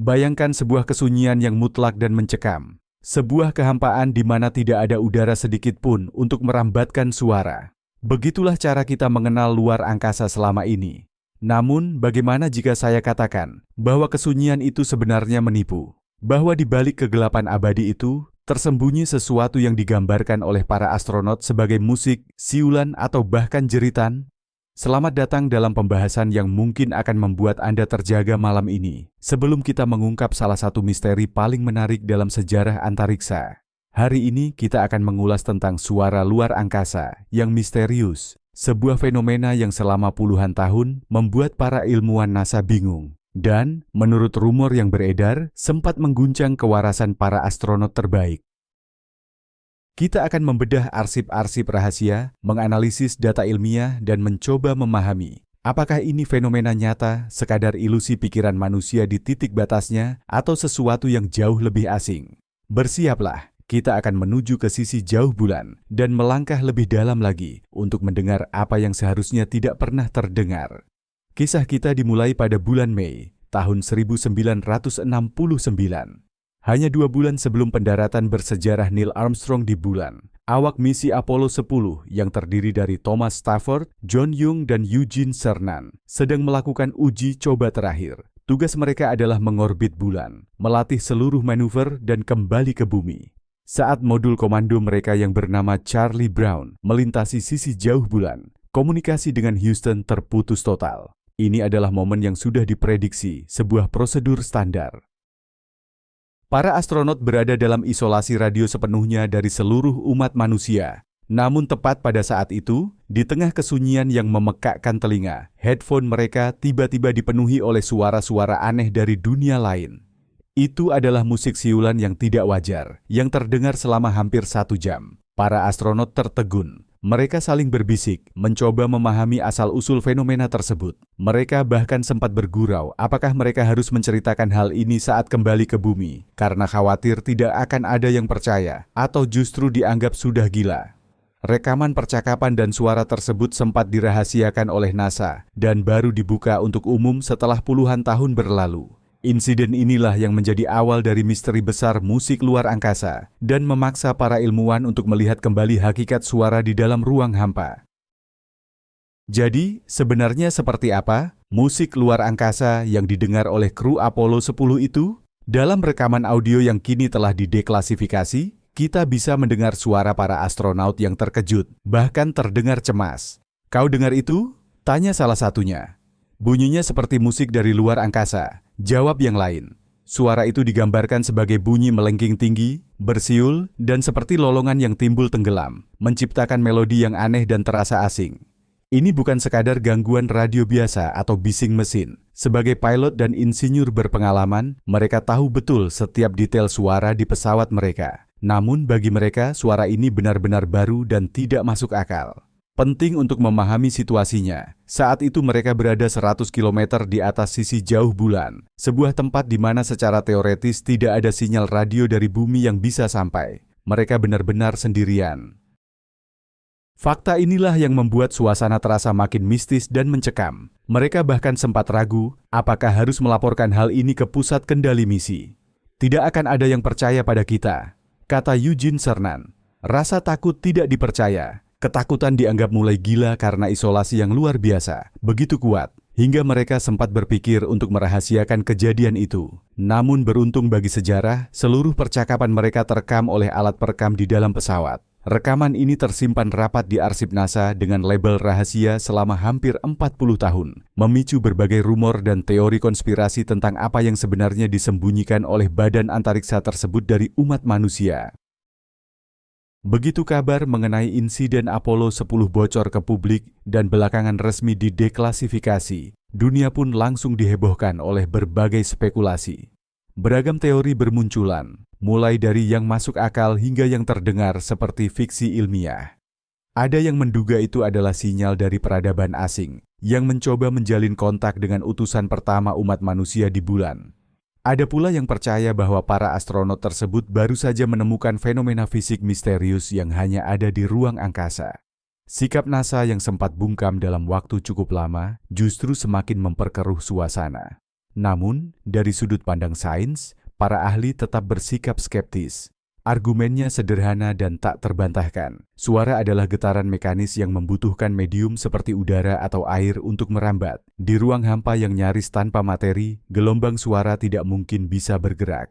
Bayangkan sebuah kesunyian yang mutlak dan mencekam. Sebuah kehampaan di mana tidak ada udara sedikit pun untuk merambatkan suara. Begitulah cara kita mengenal luar angkasa selama ini. Namun, bagaimana jika saya katakan bahwa kesunyian itu sebenarnya menipu? Bahwa di balik kegelapan abadi itu, tersembunyi sesuatu yang digambarkan oleh para astronot sebagai musik, siulan, atau bahkan jeritan? Selamat datang dalam pembahasan yang mungkin akan membuat Anda terjaga malam ini. Sebelum kita mengungkap salah satu misteri paling menarik dalam sejarah antariksa. Hari ini kita akan mengulas tentang suara luar angkasa yang misterius. Sebuah fenomena yang selama puluhan tahun membuat para ilmuwan NASA bingung. Dan, menurut rumor yang beredar, sempat mengguncang kewarasan para astronot terbaik. Kita akan membedah arsip-arsip rahasia, menganalisis data ilmiah, dan mencoba memahami apakah ini fenomena nyata, sekadar ilusi pikiran manusia di titik batasnya, atau sesuatu yang jauh lebih asing. Bersiaplah, kita akan menuju ke sisi jauh bulan dan melangkah lebih dalam lagi untuk mendengar apa yang seharusnya tidak pernah terdengar. Kisah kita dimulai pada bulan Mei tahun 1969. Hanya 2 bulan sebelum pendaratan bersejarah Neil Armstrong di bulan, awak misi Apollo 10 yang terdiri dari Thomas Stafford, John Young, dan Eugene Cernan sedang melakukan uji coba terakhir. Tugas mereka adalah mengorbit bulan, melatih seluruh manuver, dan kembali ke bumi. Saat modul komando mereka yang bernama Charlie Brown melintasi sisi jauh bulan, komunikasi dengan Houston terputus total. Ini adalah momen yang sudah diprediksi, sebuah prosedur standar. Para astronot berada dalam isolasi radio sepenuhnya dari seluruh umat manusia. Namun tepat pada saat itu, di tengah kesunyian yang memekakkan telinga, headphone mereka tiba-tiba dipenuhi oleh suara-suara aneh dari dunia lain. Itu adalah musik siulan yang tidak wajar, yang terdengar selama hampir 1 jam. Para astronot tertegun. Mereka saling berbisik, mencoba memahami asal-usul fenomena tersebut. Mereka bahkan sempat bergurau apakah mereka harus menceritakan hal ini saat kembali ke bumi, karena khawatir tidak akan ada yang percaya, atau justru dianggap sudah gila. Rekaman percakapan dan suara tersebut sempat dirahasiakan oleh NASA, dan baru dibuka untuk umum setelah puluhan tahun berlalu. Insiden inilah yang menjadi awal dari misteri besar musik luar angkasa dan memaksa para ilmuwan untuk melihat kembali hakikat suara di dalam ruang hampa. Jadi, sebenarnya seperti apa musik luar angkasa yang didengar oleh kru Apollo 10 itu? Dalam rekaman audio yang kini telah dideklasifikasi, kita bisa mendengar suara para astronaut yang terkejut, bahkan terdengar cemas. Kau dengar itu? Tanya salah satunya. Bunyinya seperti musik dari luar angkasa. Jawab yang lain. Suara itu digambarkan sebagai bunyi melengking tinggi, bersiul, dan seperti lolongan yang timbul tenggelam, menciptakan melodi yang aneh dan terasa asing. Ini bukan sekadar gangguan radio biasa atau bising mesin. Sebagai pilot dan insinyur berpengalaman, mereka tahu betul setiap detail suara di pesawat mereka. Namun bagi mereka, suara ini benar-benar baru dan tidak masuk akal. Penting untuk memahami situasinya. Saat itu mereka berada 100 km di atas sisi jauh bulan, sebuah tempat di mana secara teoretis tidak ada sinyal radio dari bumi yang bisa sampai. Mereka benar-benar sendirian. Fakta inilah yang membuat suasana terasa makin mistis dan mencekam. Mereka bahkan sempat ragu apakah harus melaporkan hal ini ke pusat kendali misi. Tidak akan ada yang percaya pada kita, kata Eugene Cernan. Rasa takut tidak dipercaya. Ketakutan dianggap mulai gila karena isolasi yang luar biasa, begitu kuat, hingga mereka sempat berpikir untuk merahasiakan kejadian itu. Namun beruntung bagi sejarah, seluruh percakapan mereka terekam oleh alat perekam di dalam pesawat. Rekaman ini tersimpan rapat di arsip NASA dengan label rahasia selama hampir 40 tahun, memicu berbagai rumor dan teori konspirasi tentang apa yang sebenarnya disembunyikan oleh badan antariksa tersebut dari umat manusia. Begitu kabar mengenai insiden Apollo 10 bocor ke publik dan belakangan resmi dideklasifikasi, dunia pun langsung dihebohkan oleh berbagai spekulasi. Beragam teori bermunculan, mulai dari yang masuk akal hingga yang terdengar seperti fiksi ilmiah. Ada yang menduga itu adalah sinyal dari peradaban asing yang mencoba menjalin kontak dengan utusan pertama umat manusia di bulan. Ada pula yang percaya bahwa para astronot tersebut baru saja menemukan fenomena fisik misterius yang hanya ada di ruang angkasa. Sikap NASA yang sempat bungkam dalam waktu cukup lama justru semakin memperkeruh suasana. Namun, dari sudut pandang sains, para ahli tetap bersikap skeptis. Argumennya sederhana dan tak terbantahkan. Suara adalah getaran mekanis yang membutuhkan medium seperti udara atau air untuk merambat. Di ruang hampa yang nyaris tanpa materi, gelombang suara tidak mungkin bisa bergerak.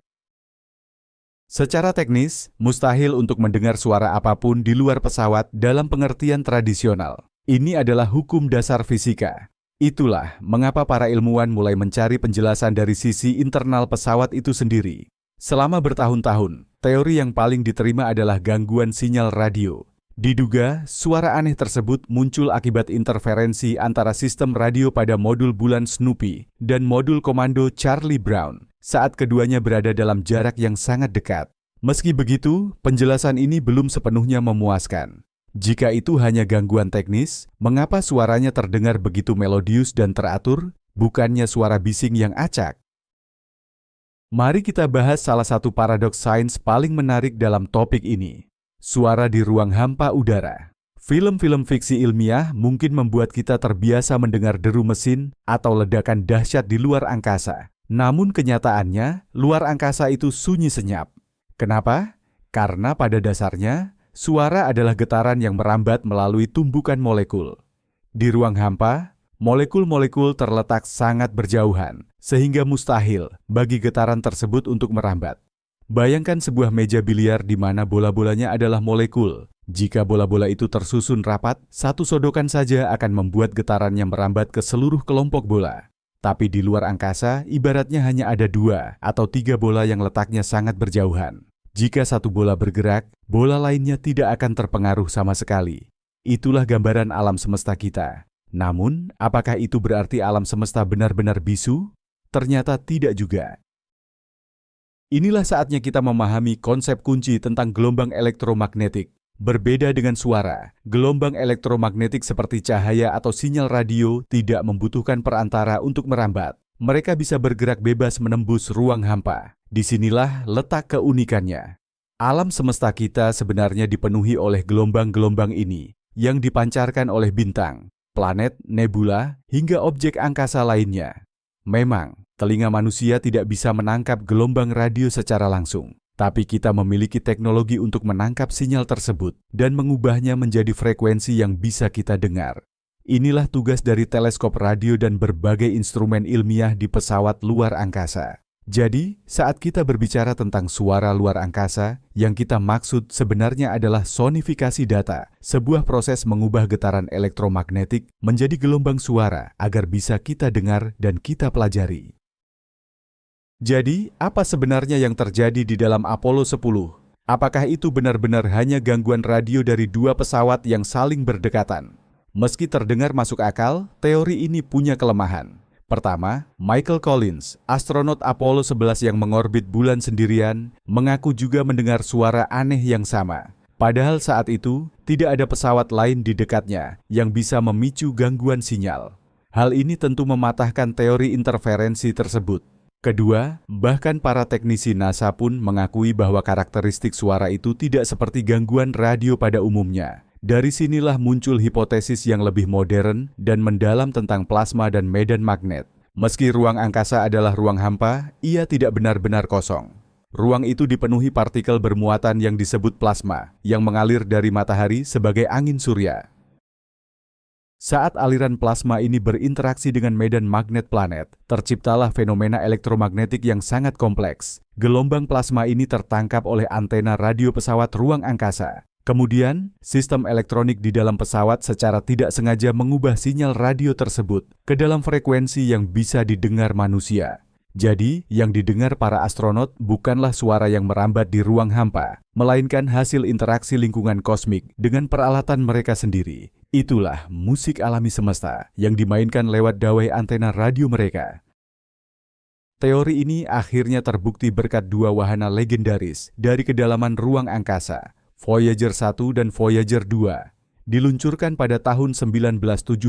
Secara teknis, mustahil untuk mendengar suara apapun di luar pesawat dalam pengertian tradisional. Ini adalah hukum dasar fisika. Itulah mengapa para ilmuwan mulai mencari penjelasan dari sisi internal pesawat itu sendiri. Selama bertahun-tahun, teori yang paling diterima adalah gangguan sinyal radio. Diduga, suara aneh tersebut muncul akibat interferensi antara sistem radio pada modul bulan Snoopy dan modul komando Charlie Brown saat keduanya berada dalam jarak yang sangat dekat. Meski begitu, penjelasan ini belum sepenuhnya memuaskan. Jika itu hanya gangguan teknis, mengapa suaranya terdengar begitu melodius dan teratur, bukannya suara bising yang acak? Mari kita bahas salah satu paradoks sains paling menarik dalam topik ini. Suara di ruang hampa udara. Film-film fiksi ilmiah mungkin membuat kita terbiasa mendengar deru mesin atau ledakan dahsyat di luar angkasa. Namun kenyataannya, luar angkasa itu sunyi senyap. Kenapa? Karena pada dasarnya, suara adalah getaran yang merambat melalui tumbukan molekul. Di ruang hampa, molekul-molekul terletak sangat berjauhan, sehingga mustahil bagi getaran tersebut untuk merambat. Bayangkan sebuah meja biliar di mana bola-bolanya adalah molekul. Jika bola-bola itu tersusun rapat, satu sodokan saja akan membuat getarannya merambat ke seluruh kelompok bola. Tapi di luar angkasa, ibaratnya hanya ada 2 atau 3 bola yang letaknya sangat berjauhan. Jika satu bola bergerak, bola lainnya tidak akan terpengaruh sama sekali. Itulah gambaran alam semesta kita. Namun, apakah itu berarti alam semesta benar-benar bisu? Ternyata tidak juga. Inilah saatnya kita memahami konsep kunci tentang gelombang elektromagnetik. Berbeda dengan suara, gelombang elektromagnetik seperti cahaya atau sinyal radio tidak membutuhkan perantara untuk merambat. Mereka bisa bergerak bebas menembus ruang hampa. Disinilah letak keunikannya. Alam semesta kita sebenarnya dipenuhi oleh gelombang-gelombang ini, yang dipancarkan oleh bintang, planet, nebula, hingga objek angkasa lainnya. Memang, telinga manusia tidak bisa menangkap gelombang radio secara langsung. Tapi kita memiliki teknologi untuk menangkap sinyal tersebut dan mengubahnya menjadi frekuensi yang bisa kita dengar. Inilah tugas dari teleskop radio dan berbagai instrumen ilmiah di pesawat luar angkasa. Jadi, saat kita berbicara tentang suara luar angkasa, yang kita maksud sebenarnya adalah sonifikasi data, sebuah proses mengubah getaran elektromagnetik menjadi gelombang suara agar bisa kita dengar dan kita pelajari. Jadi, apa sebenarnya yang terjadi di dalam Apollo 10? Apakah itu benar-benar hanya gangguan radio dari 2 pesawat yang saling berdekatan? Meski terdengar masuk akal, teori ini punya kelemahan. Pertama, Michael Collins, astronot Apollo 11 yang mengorbit bulan sendirian, mengaku juga mendengar suara aneh yang sama. Padahal saat itu, tidak ada pesawat lain di dekatnya yang bisa memicu gangguan sinyal. Hal ini tentu mematahkan teori interferensi tersebut. Kedua, bahkan para teknisi NASA pun mengakui bahwa karakteristik suara itu tidak seperti gangguan radio pada umumnya. Dari sinilah muncul hipotesis yang lebih modern dan mendalam tentang plasma dan medan magnet. Meski ruang angkasa adalah ruang hampa, ia tidak benar-benar kosong. Ruang itu dipenuhi partikel bermuatan yang disebut plasma, yang mengalir dari matahari sebagai angin surya. Saat aliran plasma ini berinteraksi dengan medan magnet planet, terciptalah fenomena elektromagnetik yang sangat kompleks. Gelombang plasma ini tertangkap oleh antena radio pesawat ruang angkasa. Kemudian, sistem elektronik di dalam pesawat secara tidak sengaja mengubah sinyal radio tersebut ke dalam frekuensi yang bisa didengar manusia. Jadi, yang didengar para astronot bukanlah suara yang merambat di ruang hampa, melainkan hasil interaksi lingkungan kosmik dengan peralatan mereka sendiri. Itulah musik alami semesta yang dimainkan lewat dawai antena radio mereka. Teori ini akhirnya terbukti berkat 2 wahana legendaris dari kedalaman ruang angkasa, Voyager 1 dan Voyager 2. Diluncurkan pada tahun 1977,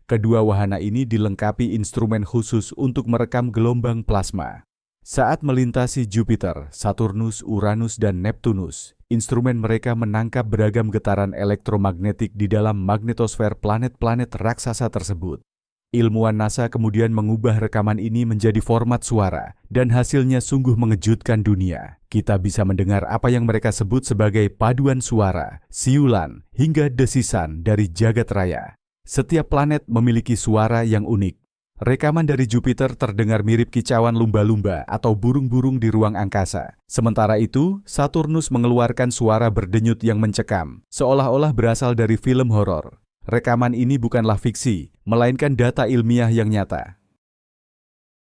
kedua wahana ini dilengkapi instrumen khusus untuk merekam gelombang plasma. Saat melintasi Jupiter, Saturnus, Uranus, dan Neptunus, instrumen mereka menangkap beragam getaran elektromagnetik di dalam magnetosfer planet-planet raksasa tersebut. Ilmuwan NASA kemudian mengubah rekaman ini menjadi format suara, dan hasilnya sungguh mengejutkan dunia. Kita bisa mendengar apa yang mereka sebut sebagai paduan suara, siulan, hingga desisan dari jagat raya. Setiap planet memiliki suara yang unik. Rekaman dari Jupiter terdengar mirip kicauan lumba-lumba atau burung-burung di ruang angkasa. Sementara itu, Saturnus mengeluarkan suara berdenyut yang mencekam, seolah-olah berasal dari film horor. Rekaman ini bukanlah fiksi, melainkan data ilmiah yang nyata.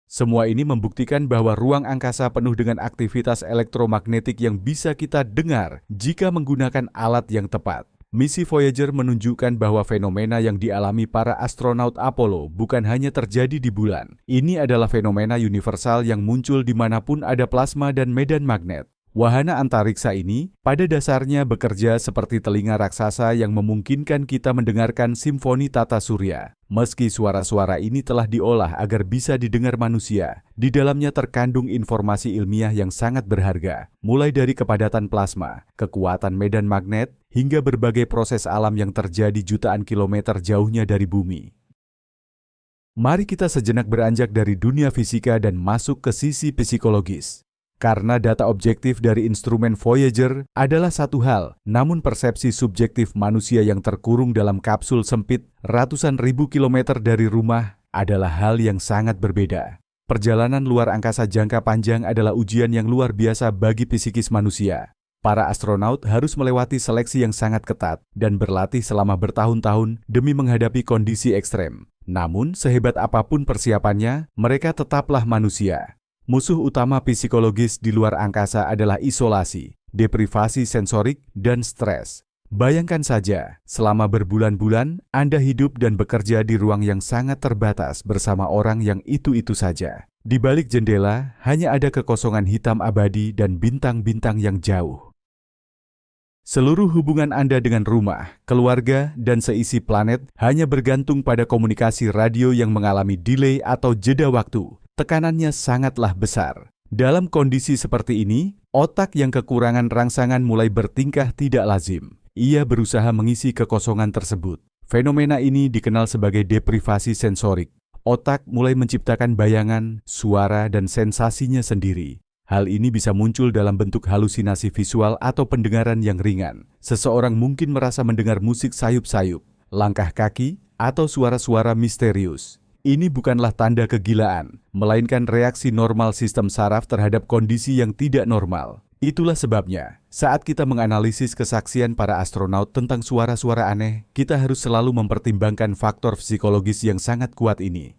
Semua ini membuktikan bahwa ruang angkasa penuh dengan aktivitas elektromagnetik yang bisa kita dengar jika menggunakan alat yang tepat. Misi Voyager menunjukkan bahwa fenomena yang dialami para astronaut Apollo bukan hanya terjadi di bulan. Ini adalah fenomena universal yang muncul dimanapun ada plasma dan medan magnet. Wahana antariksa ini pada dasarnya bekerja seperti telinga raksasa yang memungkinkan kita mendengarkan simfoni tata surya. Meski suara-suara ini telah diolah agar bisa didengar manusia, di dalamnya terkandung informasi ilmiah yang sangat berharga, mulai dari kepadatan plasma, kekuatan medan magnet, hingga berbagai proses alam yang terjadi jutaan kilometer jauhnya dari bumi. Mari kita sejenak beranjak dari dunia fisika dan masuk ke sisi psikologis. Karena data objektif dari instrumen Voyager adalah satu hal, namun persepsi subjektif manusia yang terkurung dalam kapsul sempit ratusan ribu kilometer dari rumah adalah hal yang sangat berbeda. Perjalanan luar angkasa jangka panjang adalah ujian yang luar biasa bagi psikis manusia. Para astronaut harus melewati seleksi yang sangat ketat dan berlatih selama bertahun-tahun demi menghadapi kondisi ekstrem. Namun, sehebat apapun persiapannya, mereka tetaplah manusia. Musuh utama psikologis di luar angkasa adalah isolasi, deprivasi sensorik, dan stres. Bayangkan saja, selama berbulan-bulan Anda hidup dan bekerja di ruang yang sangat terbatas bersama orang yang itu-itu saja. Di balik jendela, hanya ada kekosongan hitam abadi dan bintang-bintang yang jauh. Seluruh hubungan Anda dengan rumah, keluarga, dan seisi planet hanya bergantung pada komunikasi radio yang mengalami delay atau jeda waktu. Tekanannya sangatlah besar. Dalam kondisi seperti ini, otak yang kekurangan rangsangan mulai bertingkah tidak lazim. Ia berusaha mengisi kekosongan tersebut. Fenomena ini dikenal sebagai deprivasi sensorik. Otak mulai menciptakan bayangan, suara, dan sensasinya sendiri. Hal ini bisa muncul dalam bentuk halusinasi visual atau pendengaran yang ringan. Seseorang mungkin merasa mendengar musik sayup-sayup, langkah kaki, atau suara-suara misterius. Ini bukanlah tanda kegilaan, melainkan reaksi normal sistem saraf terhadap kondisi yang tidak normal. Itulah sebabnya, saat kita menganalisis kesaksian para astronaut tentang suara-suara aneh, kita harus selalu mempertimbangkan faktor psikologis yang sangat kuat ini.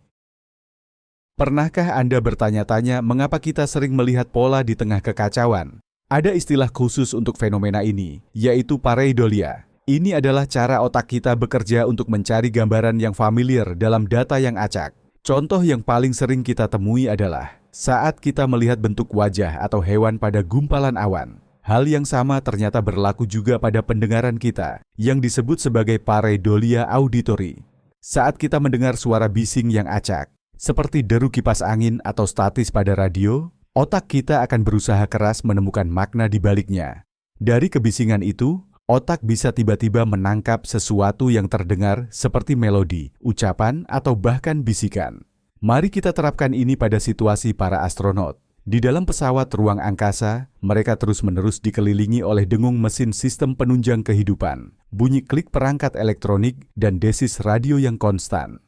Pernahkah Anda bertanya-tanya mengapa kita sering melihat pola di tengah kekacauan? Ada istilah khusus untuk fenomena ini, yaitu pareidolia. Ini adalah cara otak kita bekerja untuk mencari gambaran yang familiar dalam data yang acak. Contoh yang paling sering kita temui adalah saat kita melihat bentuk wajah atau hewan pada gumpalan awan. Hal yang sama ternyata berlaku juga pada pendengaran kita, yang disebut sebagai pareidolia auditory. Saat kita mendengar suara bising yang acak, seperti deru kipas angin atau statis pada radio, otak kita akan berusaha keras menemukan makna di baliknya. Dari kebisingan itu, otak bisa tiba-tiba menangkap sesuatu yang terdengar seperti melodi, ucapan, atau bahkan bisikan. Mari kita terapkan ini pada situasi para astronot. Di dalam pesawat ruang angkasa, mereka terus-menerus dikelilingi oleh dengung mesin sistem penunjang kehidupan, bunyi klik perangkat elektronik, dan desis radio yang konstan.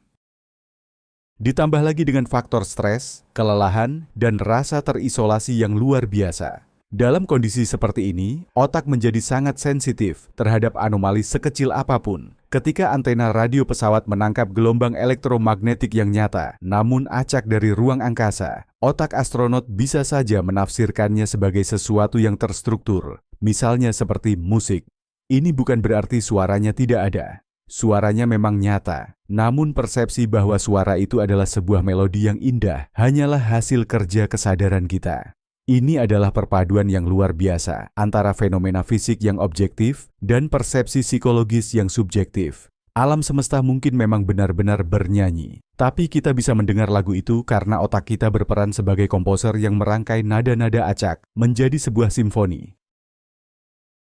Ditambah lagi dengan faktor stres, kelelahan, dan rasa terisolasi yang luar biasa. Dalam kondisi seperti ini, otak menjadi sangat sensitif terhadap anomali sekecil apapun. Ketika antena radio pesawat menangkap gelombang elektromagnetik yang nyata, namun acak dari ruang angkasa, otak astronot bisa saja menafsirkannya sebagai sesuatu yang terstruktur, misalnya seperti musik. Ini bukan berarti suaranya tidak ada. Suaranya memang nyata, namun persepsi bahwa suara itu adalah sebuah melodi yang indah hanyalah hasil kerja kesadaran kita. Ini adalah perpaduan yang luar biasa antara fenomena fisik yang objektif dan persepsi psikologis yang subjektif. Alam semesta mungkin memang benar-benar bernyanyi, tapi kita bisa mendengar lagu itu karena otak kita berperan sebagai komposer yang merangkai nada-nada acak menjadi sebuah simfoni.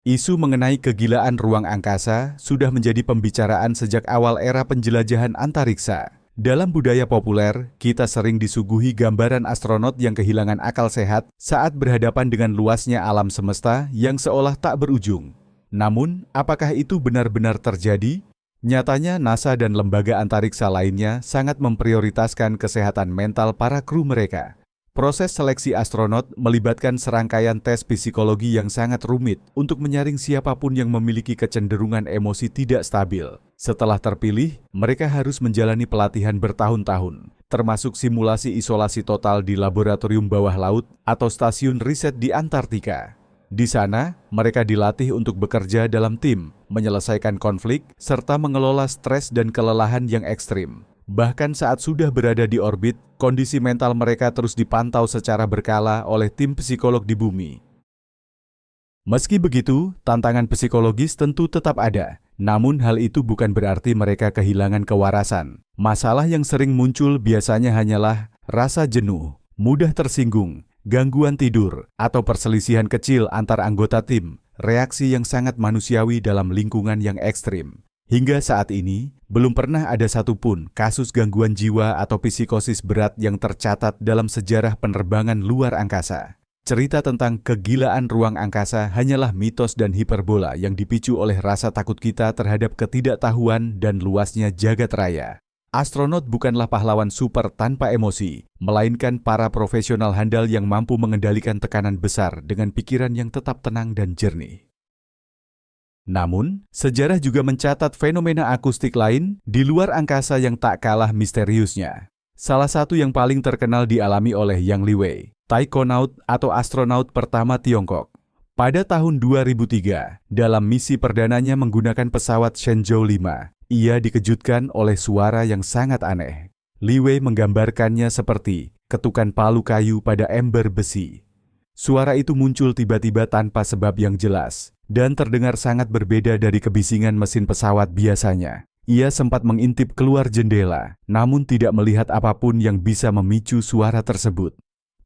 Isu mengenai kegilaan ruang angkasa sudah menjadi pembicaraan sejak awal era penjelajahan antariksa. Dalam budaya populer, kita sering disuguhi gambaran astronot yang kehilangan akal sehat saat berhadapan dengan luasnya alam semesta yang seolah tak berujung. Namun, apakah itu benar-benar terjadi? Nyatanya, NASA dan lembaga antariksa lainnya sangat memprioritaskan kesehatan mental para kru mereka. Proses seleksi astronot melibatkan serangkaian tes psikologi yang sangat rumit untuk menyaring siapapun yang memiliki kecenderungan emosi tidak stabil. Setelah terpilih, mereka harus menjalani pelatihan bertahun-tahun, termasuk simulasi isolasi total di laboratorium bawah laut atau stasiun riset di Antartika. Di sana, mereka dilatih untuk bekerja dalam tim, menyelesaikan konflik, serta mengelola stres dan kelelahan yang ekstrim. Bahkan saat sudah berada di orbit, kondisi mental mereka terus dipantau secara berkala oleh tim psikolog di bumi. Meski begitu, tantangan psikologis tentu tetap ada. Namun hal itu bukan berarti mereka kehilangan kewarasan. Masalah yang sering muncul biasanya hanyalah rasa jenuh, mudah tersinggung, gangguan tidur, atau perselisihan kecil antar anggota tim, reaksi yang sangat manusiawi dalam lingkungan yang ekstrim. Hingga saat ini, belum pernah ada satupun kasus gangguan jiwa atau psikosis berat yang tercatat dalam sejarah penerbangan luar angkasa. Cerita tentang kegilaan ruang angkasa hanyalah mitos dan hiperbola yang dipicu oleh rasa takut kita terhadap ketidaktahuan dan luasnya jagat raya. Astronot bukanlah pahlawan super tanpa emosi, melainkan para profesional handal yang mampu mengendalikan tekanan besar dengan pikiran yang tetap tenang dan jernih. Namun, sejarah juga mencatat fenomena akustik lain di luar angkasa yang tak kalah misteriusnya. Salah satu yang paling terkenal dialami oleh Yang Liwei, taikonaut atau astronaut pertama Tiongkok. Pada tahun 2003, dalam misi perdananya menggunakan pesawat Shenzhou 5, ia dikejutkan oleh suara yang sangat aneh. Liwei menggambarkannya seperti ketukan palu kayu pada ember besi. Suara itu muncul tiba-tiba tanpa sebab yang jelas, dan terdengar sangat berbeda dari kebisingan mesin pesawat biasanya. Ia sempat mengintip keluar jendela, namun tidak melihat apapun yang bisa memicu suara tersebut.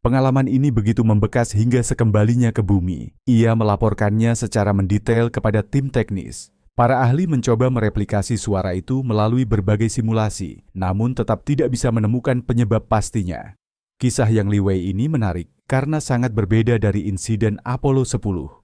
Pengalaman ini begitu membekas hingga sekembalinya ke bumi. Ia melaporkannya secara mendetail kepada tim teknis. Para ahli mencoba mereplikasi suara itu melalui berbagai simulasi, namun tetap tidak bisa menemukan penyebab pastinya. Kisah Yang Liwei ini menarik karena sangat berbeda dari insiden Apollo 10.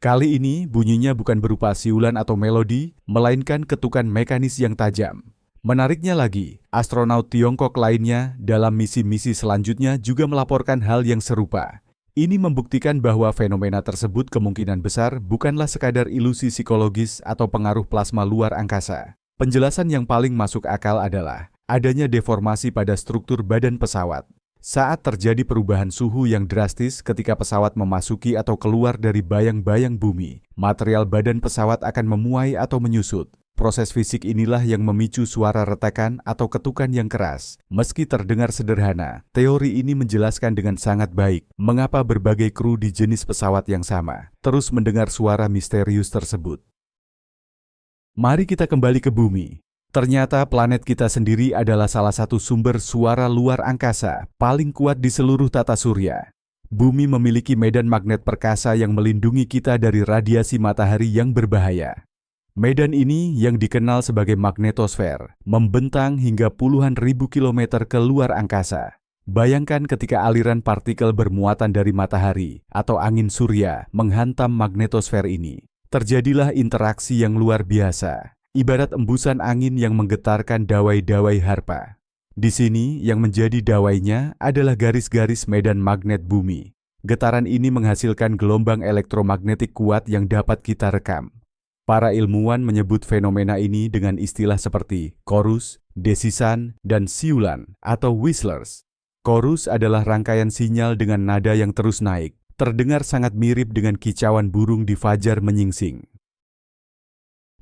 Kali ini bunyinya bukan berupa siulan atau melodi, melainkan ketukan mekanis yang tajam. Menariknya lagi, astronaut Tiongkok lainnya dalam misi-misi selanjutnya juga melaporkan hal yang serupa. Ini membuktikan bahwa fenomena tersebut kemungkinan besar bukanlah sekadar ilusi psikologis atau pengaruh plasma luar angkasa. Penjelasan yang paling masuk akal adalah adanya deformasi pada struktur badan pesawat. Saat terjadi perubahan suhu yang drastis ketika pesawat memasuki atau keluar dari bayang-bayang bumi, material badan pesawat akan memuai atau menyusut. Proses fisik inilah yang memicu suara retakan atau ketukan yang keras. Meski terdengar sederhana, teori ini menjelaskan dengan sangat baik mengapa berbagai kru di jenis pesawat yang sama terus mendengar suara misterius tersebut. Mari kita kembali ke bumi. Ternyata planet kita sendiri adalah salah satu sumber suara luar angkasa paling kuat di seluruh tata surya. Bumi memiliki medan magnet perkasa yang melindungi kita dari radiasi matahari yang berbahaya. Medan ini yang dikenal sebagai magnetosfer, membentang hingga puluhan ribu kilometer ke luar angkasa. Bayangkan ketika aliran partikel bermuatan dari matahari atau angin surya menghantam magnetosfer ini. Terjadilah interaksi yang luar biasa. Ibarat embusan angin yang menggetarkan dawai-dawai harpa. Di sini yang menjadi dawainya adalah garis-garis medan magnet bumi. Getaran ini menghasilkan gelombang elektromagnetik kuat yang dapat kita rekam. Para ilmuwan menyebut fenomena ini dengan istilah seperti chorus, desisan, dan siulan atau whistlers. Chorus adalah rangkaian sinyal dengan nada yang terus naik, terdengar sangat mirip dengan kicauan burung di fajar menyingsing.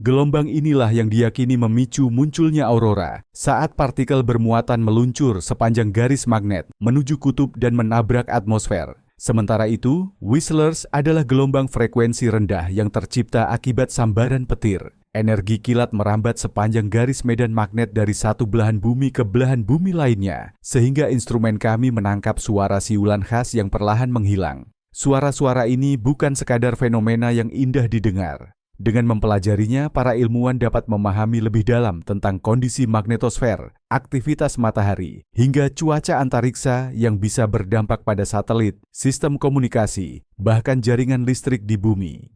Gelombang inilah yang diyakini memicu munculnya aurora saat partikel bermuatan meluncur sepanjang garis magnet menuju kutub dan menabrak atmosfer. Sementara itu, whistlers adalah gelombang frekuensi rendah yang tercipta akibat sambaran petir. Energi kilat merambat sepanjang garis medan magnet dari satu belahan bumi ke belahan bumi lainnya, sehingga instrumen kami menangkap suara siulan khas yang perlahan menghilang. Suara-suara ini bukan sekadar fenomena yang indah didengar. Dengan mempelajarinya, para ilmuwan dapat memahami lebih dalam tentang kondisi magnetosfer, aktivitas matahari, hingga cuaca antariksa yang bisa berdampak pada satelit, sistem komunikasi, bahkan jaringan listrik di bumi.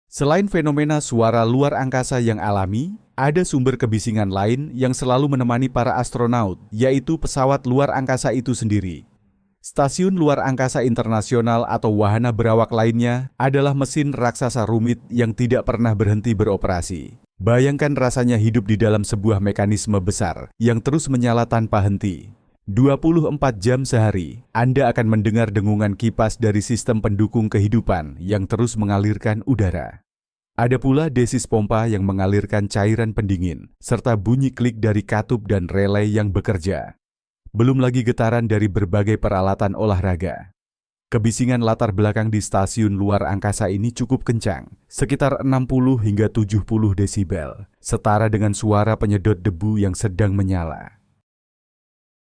Selain fenomena suara luar angkasa yang alami, ada sumber kebisingan lain yang selalu menemani para astronaut, yaitu pesawat luar angkasa itu sendiri. Stasiun Luar Angkasa Internasional atau wahana berawak lainnya adalah mesin raksasa rumit yang tidak pernah berhenti beroperasi. Bayangkan rasanya hidup di dalam sebuah mekanisme besar yang terus menyala tanpa henti. 24 jam sehari, Anda akan mendengar dengungan kipas dari sistem pendukung kehidupan yang terus mengalirkan udara. Ada pula desis pompa yang mengalirkan cairan pendingin, serta bunyi klik dari katup dan relay yang bekerja. Belum lagi getaran dari berbagai peralatan olahraga. Kebisingan latar belakang di stasiun luar angkasa ini cukup kencang, sekitar 60 hingga 70 desibel, setara dengan suara penyedot debu yang sedang menyala.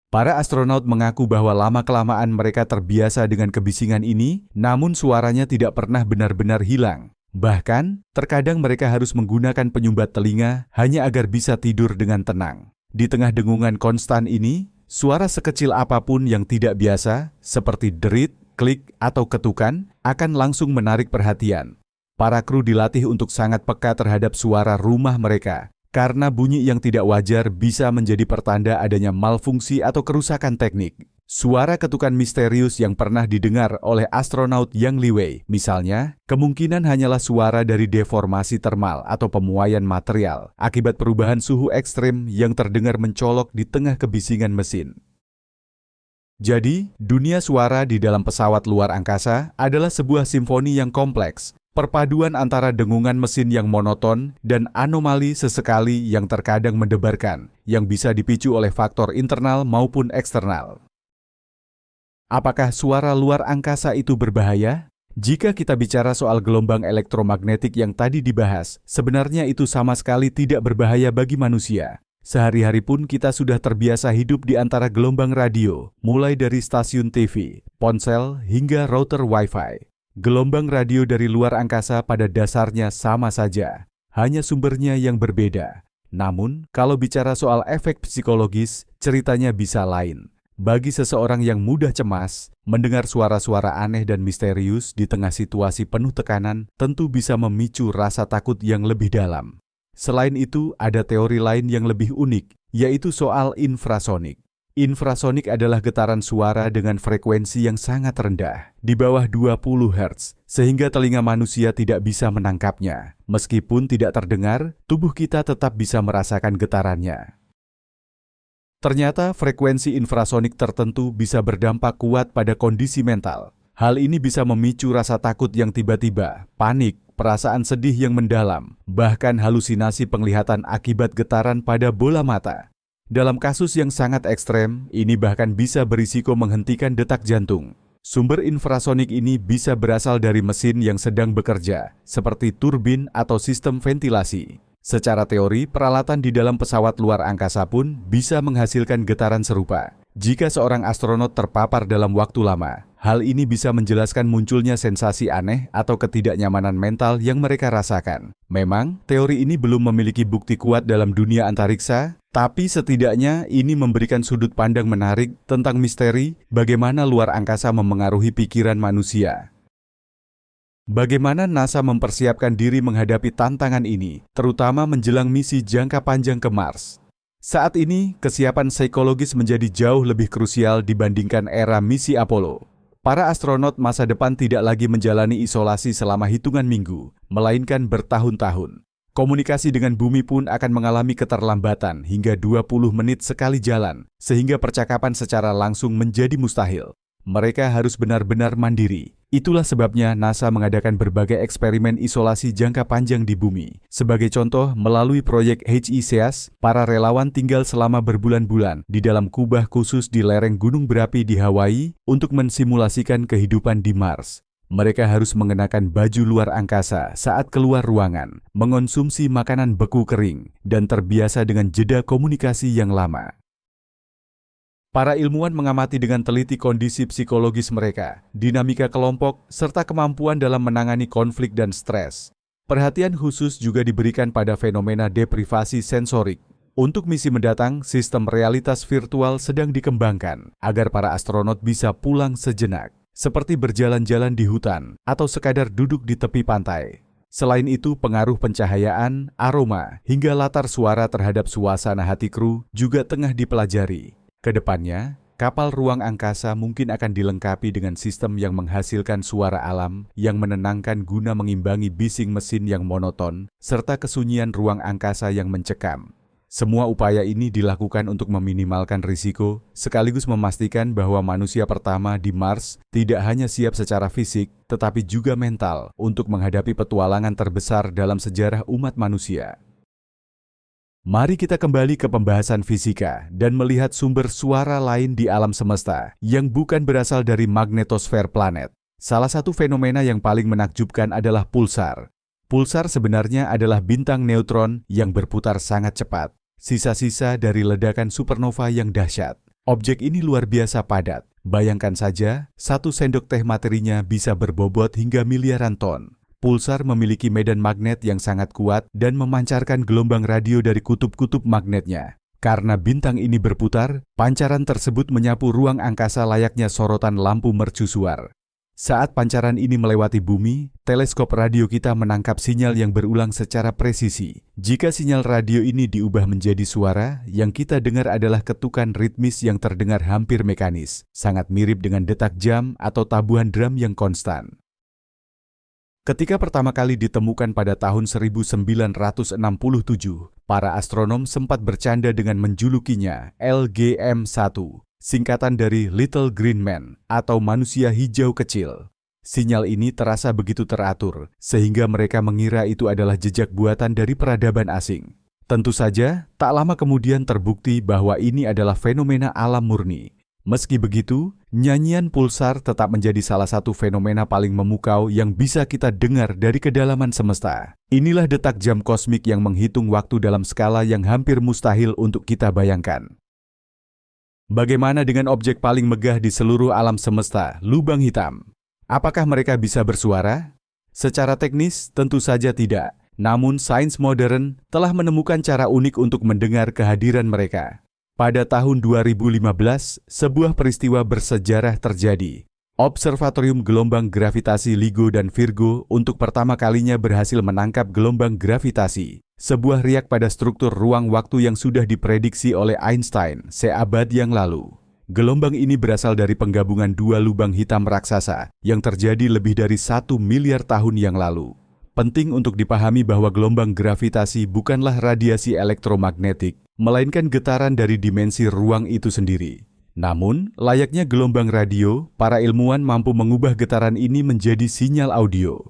Para astronaut mengaku bahwa lama-kelamaan mereka terbiasa dengan kebisingan ini, namun suaranya tidak pernah benar-benar hilang. Bahkan, terkadang mereka harus menggunakan penyumbat telinga hanya agar bisa tidur dengan tenang. Di tengah dengungan konstan ini, suara sekecil apapun yang tidak biasa, seperti derit, klik, atau ketukan, akan langsung menarik perhatian. Para kru dilatih untuk sangat peka terhadap suara rumah mereka, karena bunyi yang tidak wajar bisa menjadi pertanda adanya malfungsi atau kerusakan teknik. Suara ketukan misterius yang pernah didengar oleh astronaut Yang Liwei, misalnya, kemungkinan hanyalah suara dari deformasi termal atau pemuaian material akibat perubahan suhu ekstrim yang terdengar mencolok di tengah kebisingan mesin. Jadi, dunia suara di dalam pesawat luar angkasa adalah sebuah simfoni yang kompleks, perpaduan antara dengungan mesin yang monoton dan anomali sesekali yang terkadang mendebarkan, yang bisa dipicu oleh faktor internal maupun eksternal. Apakah suara luar angkasa itu berbahaya? Jika kita bicara soal gelombang elektromagnetik yang tadi dibahas, sebenarnya itu sama sekali tidak berbahaya bagi manusia. Sehari-hari pun kita sudah terbiasa hidup di antara gelombang radio, mulai dari stasiun TV, ponsel, hingga router Wi-Fi. Gelombang radio dari luar angkasa pada dasarnya sama saja, hanya sumbernya yang berbeda. Namun, kalau bicara soal efek psikologis, ceritanya bisa lain. Bagi seseorang yang mudah cemas, mendengar suara-suara aneh dan misterius di tengah situasi penuh tekanan tentu bisa memicu rasa takut yang lebih dalam. Selain itu, ada teori lain yang lebih unik, yaitu soal infrasonik. Infrasonik adalah getaran suara dengan frekuensi yang sangat rendah, di bawah 20 Hz, sehingga telinga manusia tidak bisa menangkapnya. Meskipun tidak terdengar, tubuh kita tetap bisa merasakan getarannya. Ternyata frekuensi infrasonik tertentu bisa berdampak kuat pada kondisi mental. Hal ini bisa memicu rasa takut yang tiba-tiba, panik, perasaan sedih yang mendalam, bahkan halusinasi penglihatan akibat getaran pada bola mata. Dalam kasus yang sangat ekstrem, ini bahkan bisa berisiko menghentikan detak jantung. Sumber infrasonik ini bisa berasal dari mesin yang sedang bekerja, seperti turbin atau sistem ventilasi. Secara teori, peralatan di dalam pesawat luar angkasa pun bisa menghasilkan getaran serupa. Jika seorang astronot terpapar dalam waktu lama, hal ini bisa menjelaskan munculnya sensasi aneh atau ketidaknyamanan mental yang mereka rasakan. Memang, teori ini belum memiliki bukti kuat dalam dunia antariksa, tapi setidaknya ini memberikan sudut pandang menarik tentang misteri bagaimana luar angkasa memengaruhi pikiran manusia. Bagaimana NASA mempersiapkan diri menghadapi tantangan ini, terutama menjelang misi jangka panjang ke Mars? Saat ini, kesiapan psikologis menjadi jauh lebih krusial dibandingkan era misi Apollo. Para astronot masa depan tidak lagi menjalani isolasi selama hitungan minggu, melainkan bertahun-tahun. Komunikasi dengan bumi pun akan mengalami keterlambatan hingga 20 menit sekali jalan, sehingga percakapan secara langsung menjadi mustahil. Mereka harus benar-benar mandiri. Itulah sebabnya NASA mengadakan berbagai eksperimen isolasi jangka panjang di bumi. Sebagai contoh, melalui proyek HICEAS, para relawan tinggal selama berbulan-bulan di dalam kubah khusus di lereng gunung berapi di Hawaii untuk mensimulasikan kehidupan di Mars. Mereka harus mengenakan baju luar angkasa saat keluar ruangan, mengonsumsi makanan beku kering, dan terbiasa dengan jeda komunikasi yang lama. Para ilmuwan mengamati dengan teliti kondisi psikologis mereka, dinamika kelompok, serta kemampuan dalam menangani konflik dan stres. Perhatian khusus juga diberikan pada fenomena deprivasi sensorik. Untuk misi mendatang, sistem realitas virtual sedang dikembangkan agar para astronot bisa pulang sejenak, seperti berjalan-jalan di hutan atau sekadar duduk di tepi pantai. Selain itu, pengaruh pencahayaan, aroma, hingga latar suara terhadap suasana hati kru juga tengah dipelajari. Kedepannya, kapal ruang angkasa mungkin akan dilengkapi dengan sistem yang menghasilkan suara alam yang menenangkan guna mengimbangi bising mesin yang monoton, serta kesunyian ruang angkasa yang mencekam. Semua upaya ini dilakukan untuk meminimalkan risiko, sekaligus memastikan bahwa manusia pertama di Mars tidak hanya siap secara fisik, tetapi juga mental untuk menghadapi petualangan terbesar dalam sejarah umat manusia. Mari kita kembali ke pembahasan fisika dan melihat sumber suara lain di alam semesta yang bukan berasal dari magnetosfer planet. Salah satu fenomena yang paling menakjubkan adalah pulsar. Pulsar sebenarnya adalah bintang neutron yang berputar sangat cepat. Sisa-sisa dari ledakan supernova yang dahsyat. Objek ini luar biasa padat. Bayangkan saja, 1 sendok teh materinya bisa berbobot hingga miliaran ton. Pulsar memiliki medan magnet yang sangat kuat dan memancarkan gelombang radio dari kutub-kutub magnetnya. Karena bintang ini berputar, pancaran tersebut menyapu ruang angkasa layaknya sorotan lampu mercusuar. Saat pancaran ini melewati bumi, teleskop radio kita menangkap sinyal yang berulang secara presisi. Jika sinyal radio ini diubah menjadi suara, yang kita dengar adalah ketukan ritmis yang terdengar hampir mekanis, sangat mirip dengan detak jam atau tabuhan drum yang konstan. Ketika pertama kali ditemukan pada tahun 1967, para astronom sempat bercanda dengan menjulukinya LGM-1. Singkatan dari Little Green Man atau manusia hijau kecil. Sinyal ini terasa begitu teratur, sehingga mereka mengira itu adalah jejak buatan dari peradaban asing. Tentu saja, tak lama kemudian terbukti bahwa ini adalah fenomena alam murni. Meski begitu, nyanyian pulsar tetap menjadi salah satu fenomena paling memukau yang bisa kita dengar dari kedalaman semesta. Inilah detak jam kosmik yang menghitung waktu dalam skala yang hampir mustahil untuk kita bayangkan. Bagaimana dengan objek paling megah di seluruh alam semesta, lubang hitam? Apakah mereka bisa bersuara? Secara teknis, tentu saja tidak. Namun, sains modern telah menemukan cara unik untuk mendengar kehadiran mereka. Pada tahun 2015, sebuah peristiwa bersejarah terjadi. Observatorium Gelombang Gravitasi LIGO dan Virgo untuk pertama kalinya berhasil menangkap gelombang gravitasi, sebuah riak pada struktur ruang-waktu yang sudah diprediksi oleh Einstein seabad yang lalu. Gelombang ini berasal dari penggabungan 2 lubang hitam raksasa yang terjadi lebih dari 1 miliar tahun yang lalu. Penting untuk dipahami bahwa gelombang gravitasi bukanlah radiasi elektromagnetik, melainkan getaran dari dimensi ruang itu sendiri. Namun, layaknya gelombang radio, para ilmuwan mampu mengubah getaran ini menjadi sinyal audio.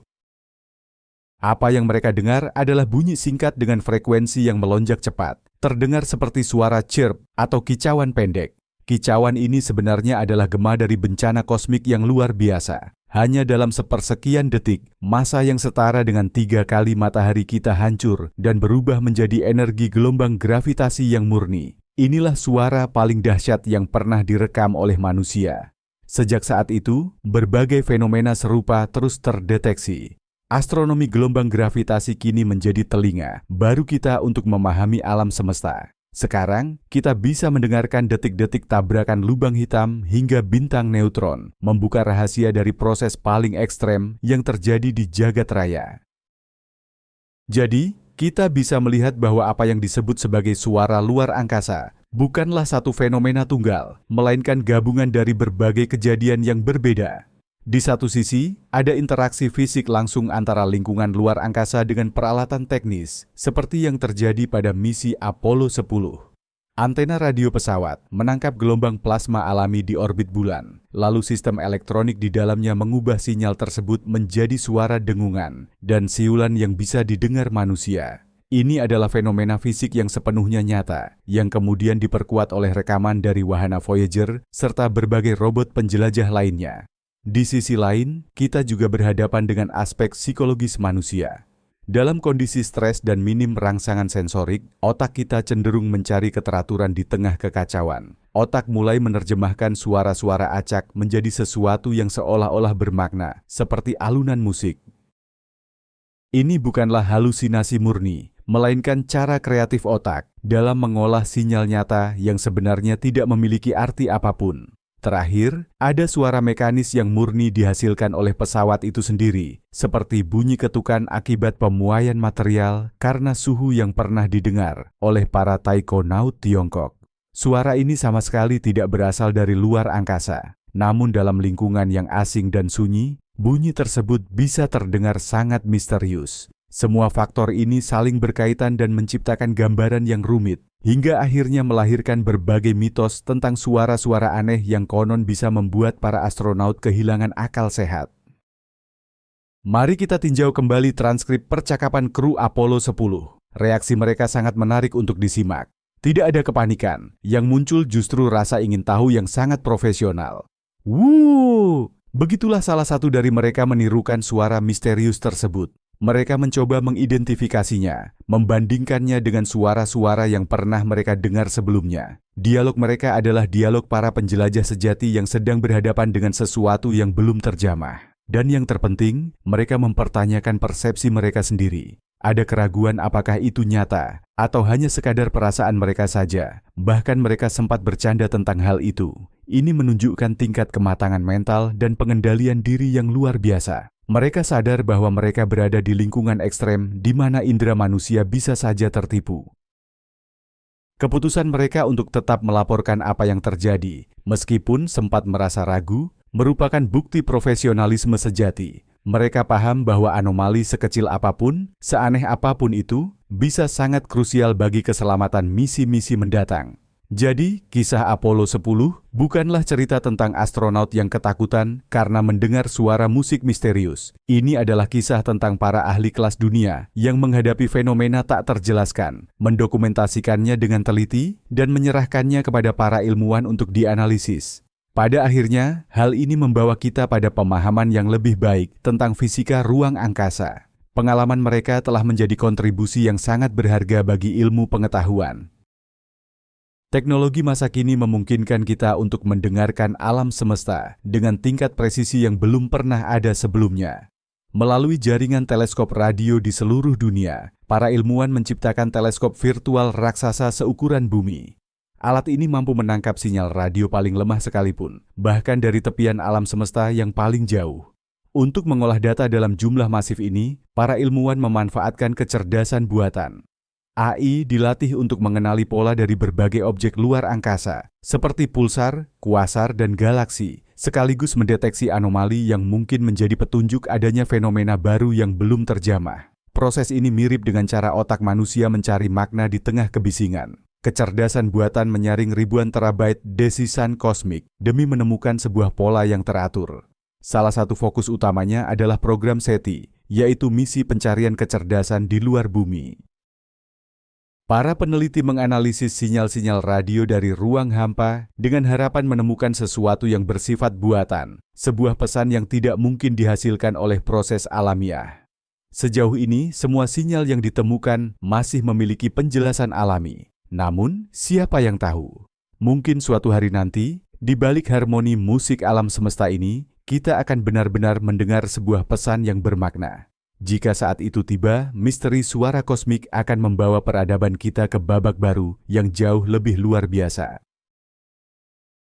Apa yang mereka dengar adalah bunyi singkat dengan frekuensi yang melonjak cepat, terdengar seperti suara chirp atau kicauan pendek. Kicauan ini sebenarnya adalah gema dari bencana kosmik yang luar biasa. Hanya dalam sepersekian detik, massa yang setara dengan 3 kali matahari kita hancur dan berubah menjadi energi gelombang gravitasi yang murni. Inilah suara paling dahsyat yang pernah direkam oleh manusia. Sejak saat itu, berbagai fenomena serupa terus terdeteksi. Astronomi gelombang gravitasi kini menjadi telinga baru kita untuk memahami alam semesta. Sekarang, kita bisa mendengarkan detik-detik tabrakan lubang hitam hingga bintang neutron, membuka rahasia dari proses paling ekstrem yang terjadi di jagat raya. Jadi, kita bisa melihat bahwa apa yang disebut sebagai suara luar angkasa bukanlah satu fenomena tunggal, melainkan gabungan dari berbagai kejadian yang berbeda. Di satu sisi, ada interaksi fisik langsung antara lingkungan luar angkasa dengan peralatan teknis, seperti yang terjadi pada misi Apollo 10. Antena radio pesawat menangkap gelombang plasma alami di orbit bulan, lalu sistem elektronik di dalamnya mengubah sinyal tersebut menjadi suara dengungan dan siulan yang bisa didengar manusia. Ini adalah fenomena fisik yang sepenuhnya nyata, yang kemudian diperkuat oleh rekaman dari wahana Voyager serta berbagai robot penjelajah lainnya. Di sisi lain, kita juga berhadapan dengan aspek psikologis manusia. Dalam kondisi stres dan minim rangsangan sensorik, otak kita cenderung mencari keteraturan di tengah kekacauan. Otak mulai menerjemahkan suara-suara acak menjadi sesuatu yang seolah-olah bermakna, seperti alunan musik. Ini bukanlah halusinasi murni, melainkan cara kreatif otak dalam mengolah sinyal nyata yang sebenarnya tidak memiliki arti apapun. Terakhir, ada suara mekanis yang murni dihasilkan oleh pesawat itu sendiri, seperti bunyi ketukan akibat pemuaian material karena suhu yang pernah didengar oleh para taikonaut Tiongkok. Suara ini sama sekali tidak berasal dari luar angkasa, namun dalam lingkungan yang asing dan sunyi, bunyi tersebut bisa terdengar sangat misterius. Semua faktor ini saling berkaitan dan menciptakan gambaran yang rumit, hingga akhirnya melahirkan berbagai mitos tentang suara-suara aneh yang konon bisa membuat para astronaut kehilangan akal sehat. Mari kita tinjau kembali transkrip percakapan kru Apollo 10. Reaksi mereka sangat menarik untuk disimak. Tidak ada kepanikan, yang muncul justru rasa ingin tahu yang sangat profesional. Wuh! Begitulah salah satu dari mereka menirukan suara misterius tersebut. Mereka mencoba mengidentifikasinya, membandingkannya dengan suara-suara yang pernah mereka dengar sebelumnya. Dialog mereka adalah dialog para penjelajah sejati yang sedang berhadapan dengan sesuatu yang belum terjamah. Dan yang terpenting, mereka mempertanyakan persepsi mereka sendiri. Ada keraguan apakah itu nyata, atau hanya sekadar perasaan mereka saja. Bahkan mereka sempat bercanda tentang hal itu. Ini menunjukkan tingkat kematangan mental dan pengendalian diri yang luar biasa. Mereka sadar bahwa mereka berada di lingkungan ekstrem di mana indera manusia bisa saja tertipu. Keputusan mereka untuk tetap melaporkan apa yang terjadi, meskipun sempat merasa ragu, merupakan bukti profesionalisme sejati. Mereka paham bahwa anomali sekecil apapun, seaneh apapun itu, bisa sangat krusial bagi keselamatan misi-misi mendatang. Jadi, kisah Apollo 10 bukanlah cerita tentang astronot yang ketakutan karena mendengar suara musik misterius. Ini adalah kisah tentang para ahli kelas dunia yang menghadapi fenomena tak terjelaskan, mendokumentasikannya dengan teliti, dan menyerahkannya kepada para ilmuwan untuk dianalisis. Pada akhirnya, hal ini membawa kita pada pemahaman yang lebih baik tentang fisika ruang angkasa. Pengalaman mereka telah menjadi kontribusi yang sangat berharga bagi ilmu pengetahuan. Teknologi masa kini memungkinkan kita untuk mendengarkan alam semesta dengan tingkat presisi yang belum pernah ada sebelumnya. Melalui jaringan teleskop radio di seluruh dunia, para ilmuwan menciptakan teleskop virtual raksasa seukuran bumi. Alat ini mampu menangkap sinyal radio paling lemah sekalipun, bahkan dari tepian alam semesta yang paling jauh. Untuk mengolah data dalam jumlah masif ini, para ilmuwan memanfaatkan kecerdasan buatan. AI dilatih untuk mengenali pola dari berbagai objek luar angkasa, seperti pulsar, kuasar, dan galaksi, sekaligus mendeteksi anomali yang mungkin menjadi petunjuk adanya fenomena baru yang belum terjamah. Proses ini mirip dengan cara otak manusia mencari makna di tengah kebisingan. Kecerdasan buatan menyaring ribuan terabyte desisan kosmik demi menemukan sebuah pola yang teratur. Salah satu fokus utamanya adalah program SETI, yaitu misi pencarian kecerdasan di luar bumi. Para peneliti menganalisis sinyal-sinyal radio dari ruang hampa dengan harapan menemukan sesuatu yang bersifat buatan, sebuah pesan yang tidak mungkin dihasilkan oleh proses alamiah. Sejauh ini, semua sinyal yang ditemukan masih memiliki penjelasan alami. Namun, siapa yang tahu? Mungkin suatu hari nanti, di balik harmoni musik alam semesta ini, kita akan benar-benar mendengar sebuah pesan yang bermakna. Jika saat itu tiba, misteri suara kosmik akan membawa peradaban kita ke babak baru yang jauh lebih luar biasa.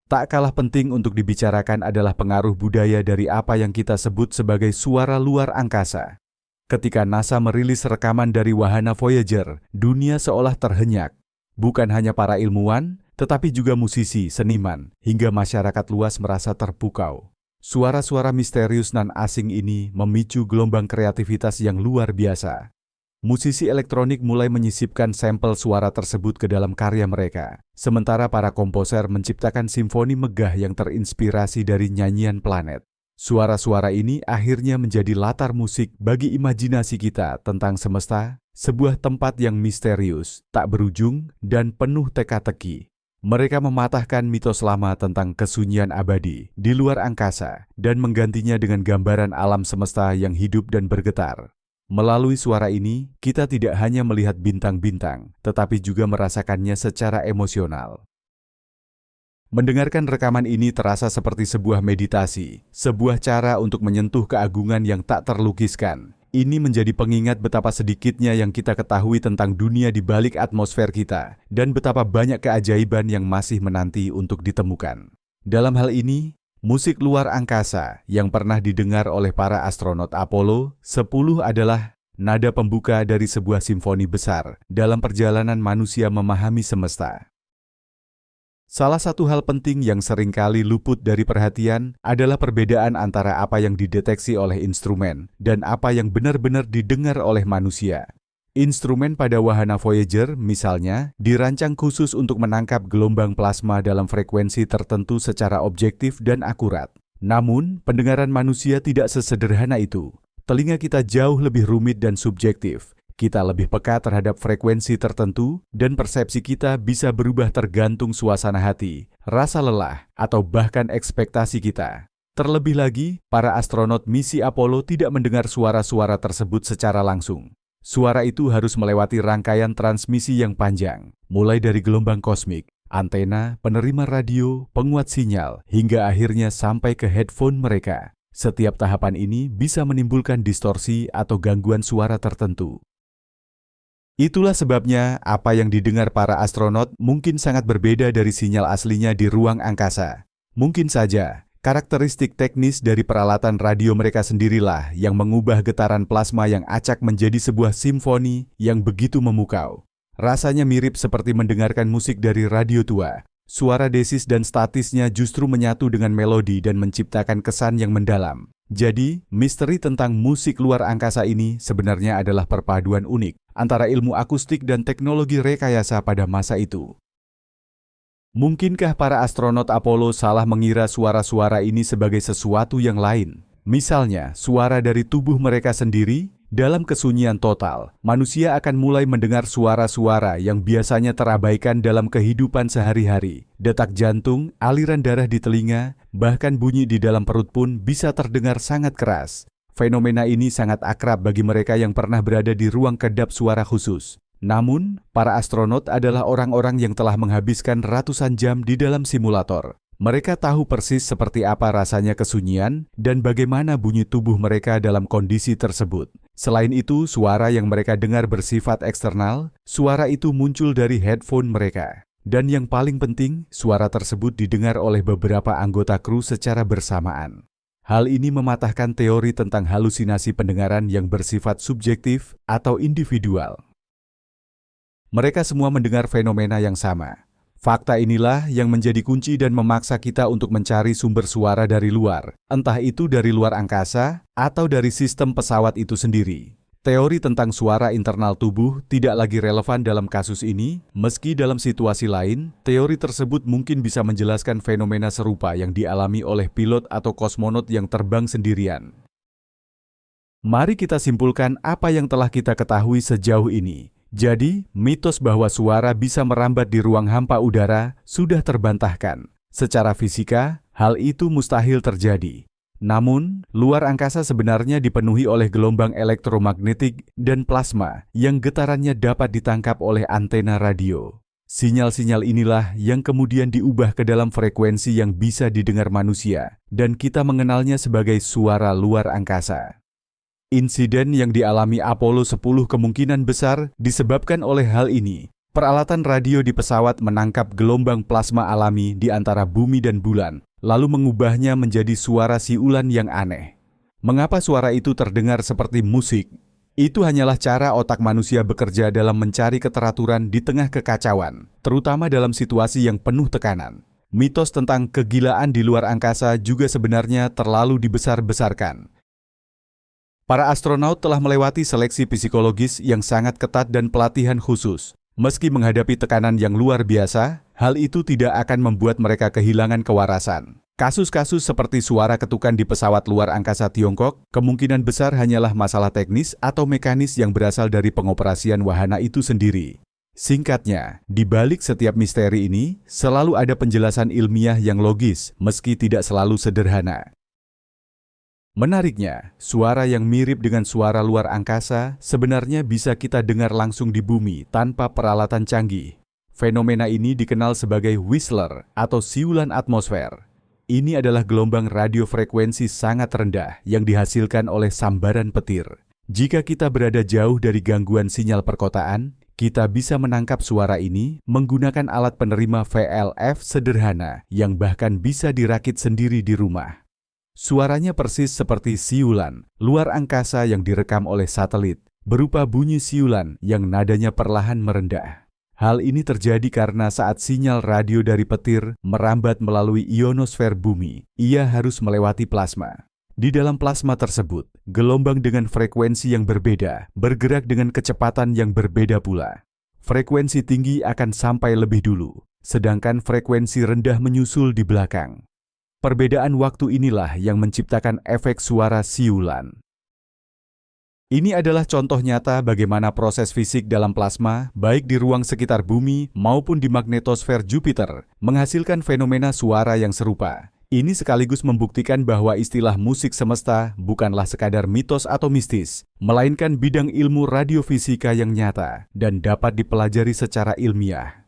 Tak kalah penting untuk dibicarakan adalah pengaruh budaya dari apa yang kita sebut sebagai suara luar angkasa. Ketika NASA merilis rekaman dari wahana Voyager, dunia seolah terhenyak. Bukan hanya para ilmuwan, tetapi juga musisi, seniman, hingga masyarakat luas merasa terpukau. Suara-suara misterius nan asing ini memicu gelombang kreativitas yang luar biasa. Musisi elektronik mulai menyisipkan sampel suara tersebut ke dalam karya mereka, sementara para komposer menciptakan simfoni megah yang terinspirasi dari nyanyian planet. Suara-suara ini akhirnya menjadi latar musik bagi imajinasi kita tentang semesta, sebuah tempat yang misterius, tak berujung, dan penuh teka-teki. Mereka mematahkan mitos lama tentang kesunyian abadi di luar angkasa dan menggantinya dengan gambaran alam semesta yang hidup dan bergetar. Melalui suara ini, kita tidak hanya melihat bintang-bintang, tetapi juga merasakannya secara emosional. Mendengarkan rekaman ini terasa seperti sebuah meditasi, sebuah cara untuk menyentuh keagungan yang tak terlukiskan. Ini menjadi pengingat betapa sedikitnya yang kita ketahui tentang dunia di balik atmosfer kita dan betapa banyak keajaiban yang masih menanti untuk ditemukan. Dalam hal ini, musik luar angkasa yang pernah didengar oleh para astronot Apollo 10 adalah nada pembuka dari sebuah simfoni besar dalam perjalanan manusia memahami semesta. Salah satu hal penting yang seringkali luput dari perhatian adalah perbedaan antara apa yang dideteksi oleh instrumen dan apa yang benar-benar didengar oleh manusia. Instrumen pada wahana Voyager, misalnya, dirancang khusus untuk menangkap gelombang plasma dalam frekuensi tertentu secara objektif dan akurat. Namun, pendengaran manusia tidak sesederhana itu. Telinga kita jauh lebih rumit dan subjektif. Kita lebih peka terhadap frekuensi tertentu, dan persepsi kita bisa berubah tergantung suasana hati, rasa lelah, atau bahkan ekspektasi kita. Terlebih lagi, para astronot misi Apollo tidak mendengar suara-suara tersebut secara langsung. Suara itu harus melewati rangkaian transmisi yang panjang, mulai dari gelombang kosmik, antena, penerima radio, penguat sinyal, hingga akhirnya sampai ke headphone mereka. Setiap tahapan ini bisa menimbulkan distorsi atau gangguan suara tertentu. Itulah sebabnya apa yang didengar para astronot mungkin sangat berbeda dari sinyal aslinya di ruang angkasa. Mungkin saja, karakteristik teknis dari peralatan radio mereka sendirilah yang mengubah getaran plasma yang acak menjadi sebuah simfoni yang begitu memukau. Rasanya mirip seperti mendengarkan musik dari radio tua. Suara desis dan statisnya justru menyatu dengan melodi dan menciptakan kesan yang mendalam. Jadi, misteri tentang musik luar angkasa ini sebenarnya adalah perpaduan unik antara ilmu akustik dan teknologi rekayasa pada masa itu. Mungkinkah para astronot Apollo salah mengira suara-suara ini sebagai sesuatu yang lain? Misalnya, suara dari tubuh mereka sendiri. Dalam kesunyian total, manusia akan mulai mendengar suara-suara yang biasanya terabaikan dalam kehidupan sehari-hari. Detak jantung, aliran darah di telinga, bahkan bunyi di dalam perut pun bisa terdengar sangat keras. Fenomena ini sangat akrab bagi mereka yang pernah berada di ruang kedap suara khusus. Namun, para astronot adalah orang-orang yang telah menghabiskan ratusan jam di dalam simulator. Mereka tahu persis seperti apa rasanya kesunyian dan bagaimana bunyi tubuh mereka dalam kondisi tersebut. Selain itu, suara yang mereka dengar bersifat eksternal, suara itu muncul dari headphone mereka. Dan yang paling penting, suara tersebut didengar oleh beberapa anggota kru secara bersamaan. Hal ini mematahkan teori tentang halusinasi pendengaran yang bersifat subjektif atau individual. Mereka semua mendengar fenomena yang sama. Fakta inilah yang menjadi kunci dan memaksa kita untuk mencari sumber suara dari luar, entah itu dari luar angkasa atau dari sistem pesawat itu sendiri. Teori tentang suara internal tubuh tidak lagi relevan dalam kasus ini, meski dalam situasi lain, teori tersebut mungkin bisa menjelaskan fenomena serupa yang dialami oleh pilot atau kosmonot yang terbang sendirian. Mari kita simpulkan apa yang telah kita ketahui sejauh ini. Jadi, mitos bahwa suara bisa merambat di ruang hampa udara sudah terbantahkan. Secara fisika, hal itu mustahil terjadi. Namun, luar angkasa sebenarnya dipenuhi oleh gelombang elektromagnetik dan plasma yang getarannya dapat ditangkap oleh antena radio. Sinyal-sinyal inilah yang kemudian diubah ke dalam frekuensi yang bisa didengar manusia, dan kita mengenalnya sebagai suara luar angkasa. Insiden yang dialami Apollo 10 kemungkinan besar disebabkan oleh hal ini. Peralatan radio di pesawat menangkap gelombang plasma alami di antara bumi dan bulan, lalu mengubahnya menjadi suara siulan yang aneh. Mengapa suara itu terdengar seperti musik? Itu hanyalah cara otak manusia bekerja dalam mencari keteraturan di tengah kekacauan, terutama dalam situasi yang penuh tekanan. Mitos tentang kegilaan di luar angkasa juga sebenarnya terlalu dibesar-besarkan. Para astronaut telah melewati seleksi psikologis yang sangat ketat dan pelatihan khusus. Meski menghadapi tekanan yang luar biasa, hal itu tidak akan membuat mereka kehilangan kewarasan. Kasus-kasus seperti suara ketukan di pesawat luar angkasa Tiongkok kemungkinan besar hanyalah masalah teknis atau mekanis yang berasal dari pengoperasian wahana itu sendiri. Singkatnya, di balik setiap misteri ini, selalu ada penjelasan ilmiah yang logis, meski tidak selalu sederhana. Menariknya, suara yang mirip dengan suara luar angkasa sebenarnya bisa kita dengar langsung di bumi tanpa peralatan canggih. Fenomena ini dikenal sebagai whistler atau siulan atmosfer. Ini adalah gelombang radiofrekuensi sangat rendah yang dihasilkan oleh sambaran petir. Jika kita berada jauh dari gangguan sinyal perkotaan, kita bisa menangkap suara ini menggunakan alat penerima VLF sederhana yang bahkan bisa dirakit sendiri di rumah. Suaranya persis seperti siulan luar angkasa yang direkam oleh satelit, berupa bunyi siulan yang nadanya perlahan merendah. Hal ini terjadi karena saat sinyal radio dari petir merambat melalui ionosfer bumi, ia harus melewati plasma. Di dalam plasma tersebut, gelombang dengan frekuensi yang berbeda bergerak dengan kecepatan yang berbeda pula. Frekuensi tinggi akan sampai lebih dulu, sedangkan frekuensi rendah menyusul di belakang. Perbedaan waktu inilah yang menciptakan efek suara siulan. Ini adalah contoh nyata bagaimana proses fisik dalam plasma, baik di ruang sekitar bumi maupun di magnetosfer Jupiter, menghasilkan fenomena suara yang serupa. Ini sekaligus membuktikan bahwa istilah musik semesta bukanlah sekadar mitos atau mistis, melainkan bidang ilmu radiofisika yang nyata dan dapat dipelajari secara ilmiah.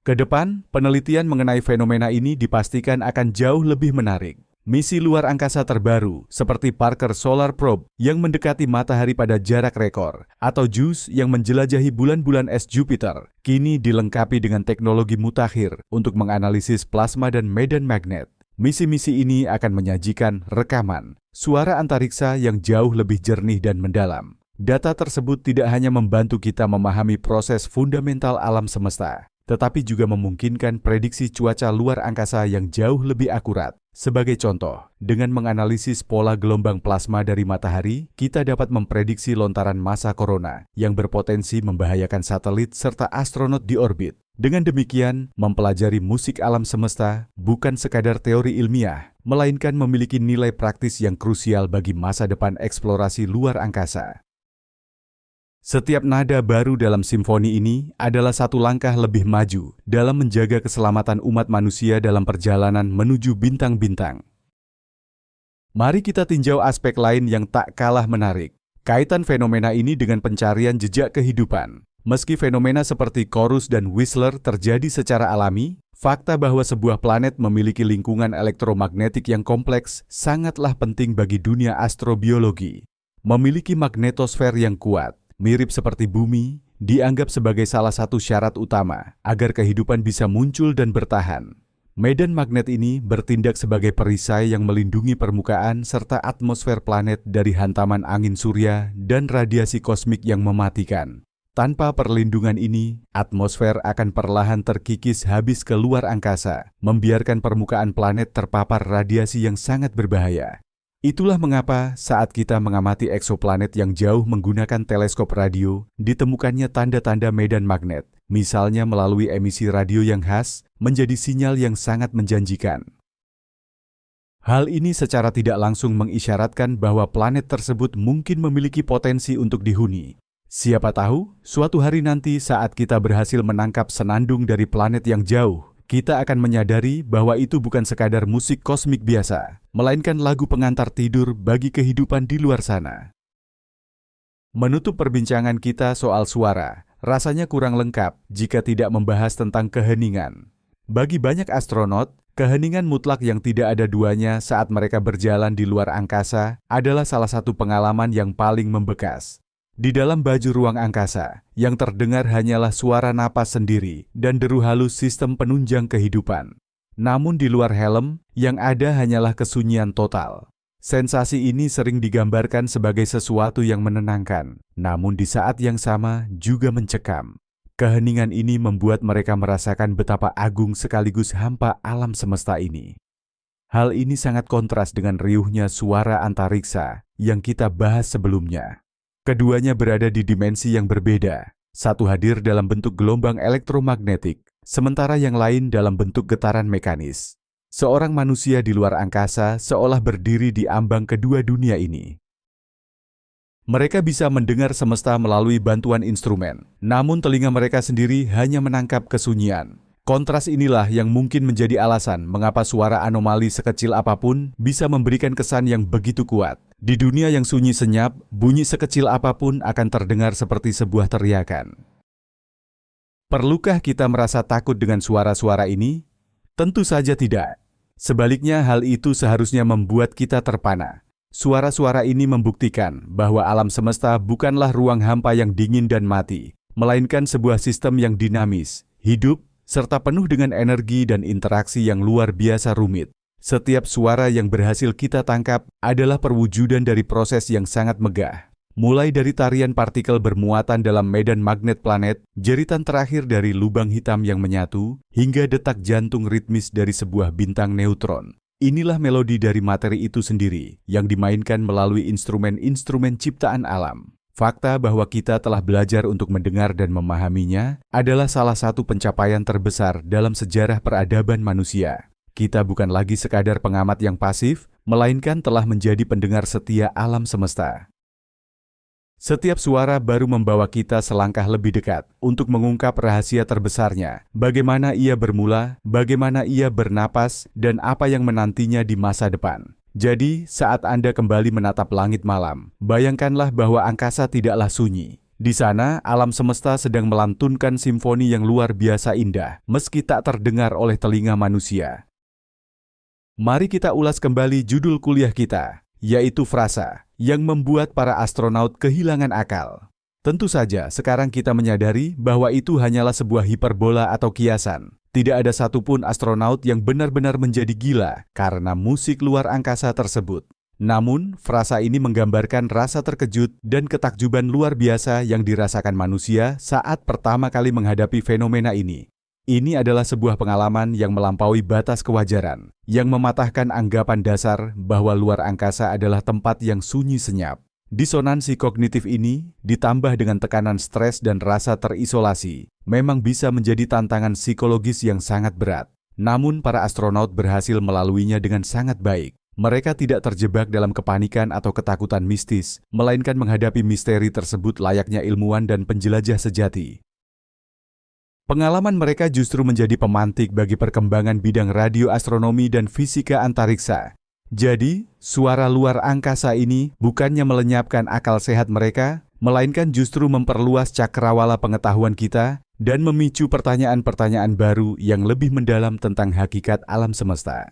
Kedepan, penelitian mengenai fenomena ini dipastikan akan jauh lebih menarik. Misi luar angkasa terbaru seperti Parker Solar Probe yang mendekati matahari pada jarak rekor, atau JUICE yang menjelajahi bulan-bulan es Jupiter, kini dilengkapi dengan teknologi mutakhir untuk menganalisis plasma dan medan magnet. Misi-misi ini akan menyajikan rekaman suara antariksa yang jauh lebih jernih dan mendalam. Data tersebut tidak hanya membantu kita memahami proses fundamental alam semesta, tetapi juga memungkinkan prediksi cuaca luar angkasa yang jauh lebih akurat. Sebagai contoh, dengan menganalisis pola gelombang plasma dari matahari, kita dapat memprediksi lontaran massa corona yang berpotensi membahayakan satelit serta astronot di orbit. Dengan demikian, mempelajari musik alam semesta bukan sekadar teori ilmiah, melainkan memiliki nilai praktis yang krusial bagi masa depan eksplorasi luar angkasa. Setiap nada baru dalam simfoni ini adalah satu langkah lebih maju dalam menjaga keselamatan umat manusia dalam perjalanan menuju bintang-bintang. Mari kita tinjau aspek lain yang tak kalah menarik. Kaitan fenomena ini dengan pencarian jejak kehidupan. Meski fenomena seperti Chorus dan Whistler terjadi secara alami, fakta bahwa sebuah planet memiliki lingkungan elektromagnetik yang kompleks sangatlah penting bagi dunia astrobiologi. Memiliki magnetosfer yang kuat, mirip seperti bumi, dianggap sebagai salah satu syarat utama agar kehidupan bisa muncul dan bertahan. Medan magnet ini bertindak sebagai perisai yang melindungi permukaan serta atmosfer planet dari hantaman angin surya dan radiasi kosmik yang mematikan. Tanpa perlindungan ini, atmosfer akan perlahan terkikis habis ke luar angkasa, membiarkan permukaan planet terpapar radiasi yang sangat berbahaya. Itulah mengapa saat kita mengamati eksoplanet yang jauh menggunakan teleskop radio, ditemukannya tanda-tanda medan magnet, misalnya melalui emisi radio yang khas, menjadi sinyal yang sangat menjanjikan. Hal ini secara tidak langsung mengisyaratkan bahwa planet tersebut mungkin memiliki potensi untuk dihuni. Siapa tahu, suatu hari nanti saat kita berhasil menangkap senandung dari planet yang jauh, kita akan menyadari bahwa itu bukan sekadar musik kosmik biasa, melainkan lagu pengantar tidur bagi kehidupan di luar sana. Menutup perbincangan kita soal suara, rasanya kurang lengkap jika tidak membahas tentang keheningan. Bagi banyak astronot, keheningan mutlak yang tidak ada duanya saat mereka berjalan di luar angkasa adalah salah satu pengalaman yang paling membekas. Di dalam baju ruang angkasa, yang terdengar hanyalah suara napas sendiri dan deru halus sistem penunjang kehidupan. Namun di luar helm, yang ada hanyalah kesunyian total. Sensasi ini sering digambarkan sebagai sesuatu yang menenangkan, namun di saat yang sama juga mencekam. Keheningan ini membuat mereka merasakan betapa agung sekaligus hampa alam semesta ini. Hal ini sangat kontras dengan riuhnya suara antariksa yang kita bahas sebelumnya. Keduanya berada di dimensi yang berbeda. Satu hadir dalam bentuk gelombang elektromagnetik, sementara yang lain dalam bentuk getaran mekanis. Seorang manusia di luar angkasa seolah berdiri di ambang kedua dunia ini. Mereka bisa mendengar semesta melalui bantuan instrumen, namun telinga mereka sendiri hanya menangkap kesunyian. Kontras inilah yang mungkin menjadi alasan mengapa suara anomali sekecil apapun bisa memberikan kesan yang begitu kuat. Di dunia yang sunyi senyap, bunyi sekecil apapun akan terdengar seperti sebuah teriakan. Perlukah kita merasa takut dengan suara-suara ini? Tentu saja tidak. Sebaliknya, hal itu seharusnya membuat kita terpana. Suara-suara ini membuktikan bahwa alam semesta bukanlah ruang hampa yang dingin dan mati, melainkan sebuah sistem yang dinamis, hidup, serta penuh dengan energi dan interaksi yang luar biasa rumit. Setiap suara yang berhasil kita tangkap adalah perwujudan dari proses yang sangat megah. Mulai dari tarian partikel bermuatan dalam medan magnet planet, jeritan terakhir dari lubang hitam yang menyatu, hingga detak jantung ritmis dari sebuah bintang neutron. Inilah melodi dari materi itu sendiri yang dimainkan melalui instrumen-instrumen ciptaan alam. Fakta bahwa kita telah belajar untuk mendengar dan memahaminya adalah salah satu pencapaian terbesar dalam sejarah peradaban manusia. Kita bukan lagi sekadar pengamat yang pasif, melainkan telah menjadi pendengar setia alam semesta. Setiap suara baru membawa kita selangkah lebih dekat untuk mengungkap rahasia terbesarnya, bagaimana ia bermula, bagaimana ia bernapas, dan apa yang menantinya di masa depan. Jadi, saat Anda kembali menatap langit malam, bayangkanlah bahwa angkasa tidaklah sunyi. Di sana, alam semesta sedang melantunkan simfoni yang luar biasa indah, meski tak terdengar oleh telinga manusia. Mari kita ulas kembali judul kuliah kita, yaitu frasa, yang membuat para astronaut kehilangan akal. Tentu saja, sekarang kita menyadari bahwa itu hanyalah sebuah hiperbola atau kiasan. Tidak ada satupun astronaut yang benar-benar menjadi gila karena musik luar angkasa tersebut. Namun, frasa ini menggambarkan rasa terkejut dan ketakjuban luar biasa yang dirasakan manusia saat pertama kali menghadapi fenomena ini. Ini adalah sebuah pengalaman yang melampaui batas kewajaran, yang mematahkan anggapan dasar bahwa luar angkasa adalah tempat yang sunyi senyap. Disonansi kognitif ini, ditambah dengan tekanan stres dan rasa terisolasi, memang bisa menjadi tantangan psikologis yang sangat berat. Namun para astronaut berhasil melaluinya dengan sangat baik. Mereka tidak terjebak dalam kepanikan atau ketakutan mistis, melainkan menghadapi misteri tersebut layaknya ilmuwan dan penjelajah sejati. Pengalaman mereka justru menjadi pemantik bagi perkembangan bidang radioastronomi dan fisika antariksa. Jadi, suara luar angkasa ini bukannya melenyapkan akal sehat mereka, melainkan justru memperluas cakrawala pengetahuan kita dan memicu pertanyaan-pertanyaan baru yang lebih mendalam tentang hakikat alam semesta.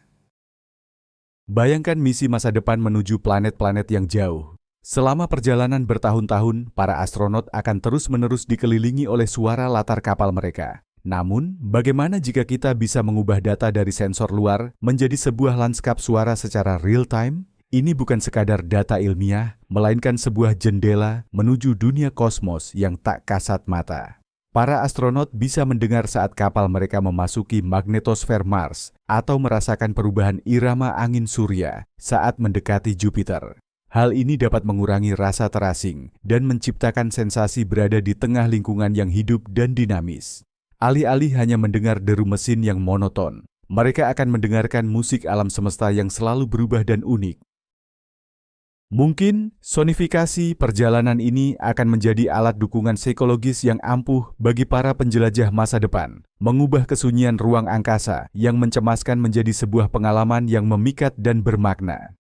Bayangkan misi masa depan menuju planet-planet yang jauh. Selama perjalanan bertahun-tahun, para astronot akan terus-menerus dikelilingi oleh suara latar kapal mereka. Namun, bagaimana jika kita bisa mengubah data dari sensor luar menjadi sebuah lanskap suara secara real-time? Ini bukan sekadar data ilmiah, melainkan sebuah jendela menuju dunia kosmos yang tak kasat mata. Para astronot bisa mendengar saat kapal mereka memasuki magnetosfer Mars atau merasakan perubahan irama angin surya saat mendekati Jupiter. Hal ini dapat mengurangi rasa terasing dan menciptakan sensasi berada di tengah lingkungan yang hidup dan dinamis. Alih-alih hanya mendengar deru mesin yang monoton, mereka akan mendengarkan musik alam semesta yang selalu berubah dan unik. Mungkin sonifikasi perjalanan ini akan menjadi alat dukungan psikologis yang ampuh bagi para penjelajah masa depan, mengubah kesunyian ruang angkasa yang mencemaskan menjadi sebuah pengalaman yang memikat dan bermakna.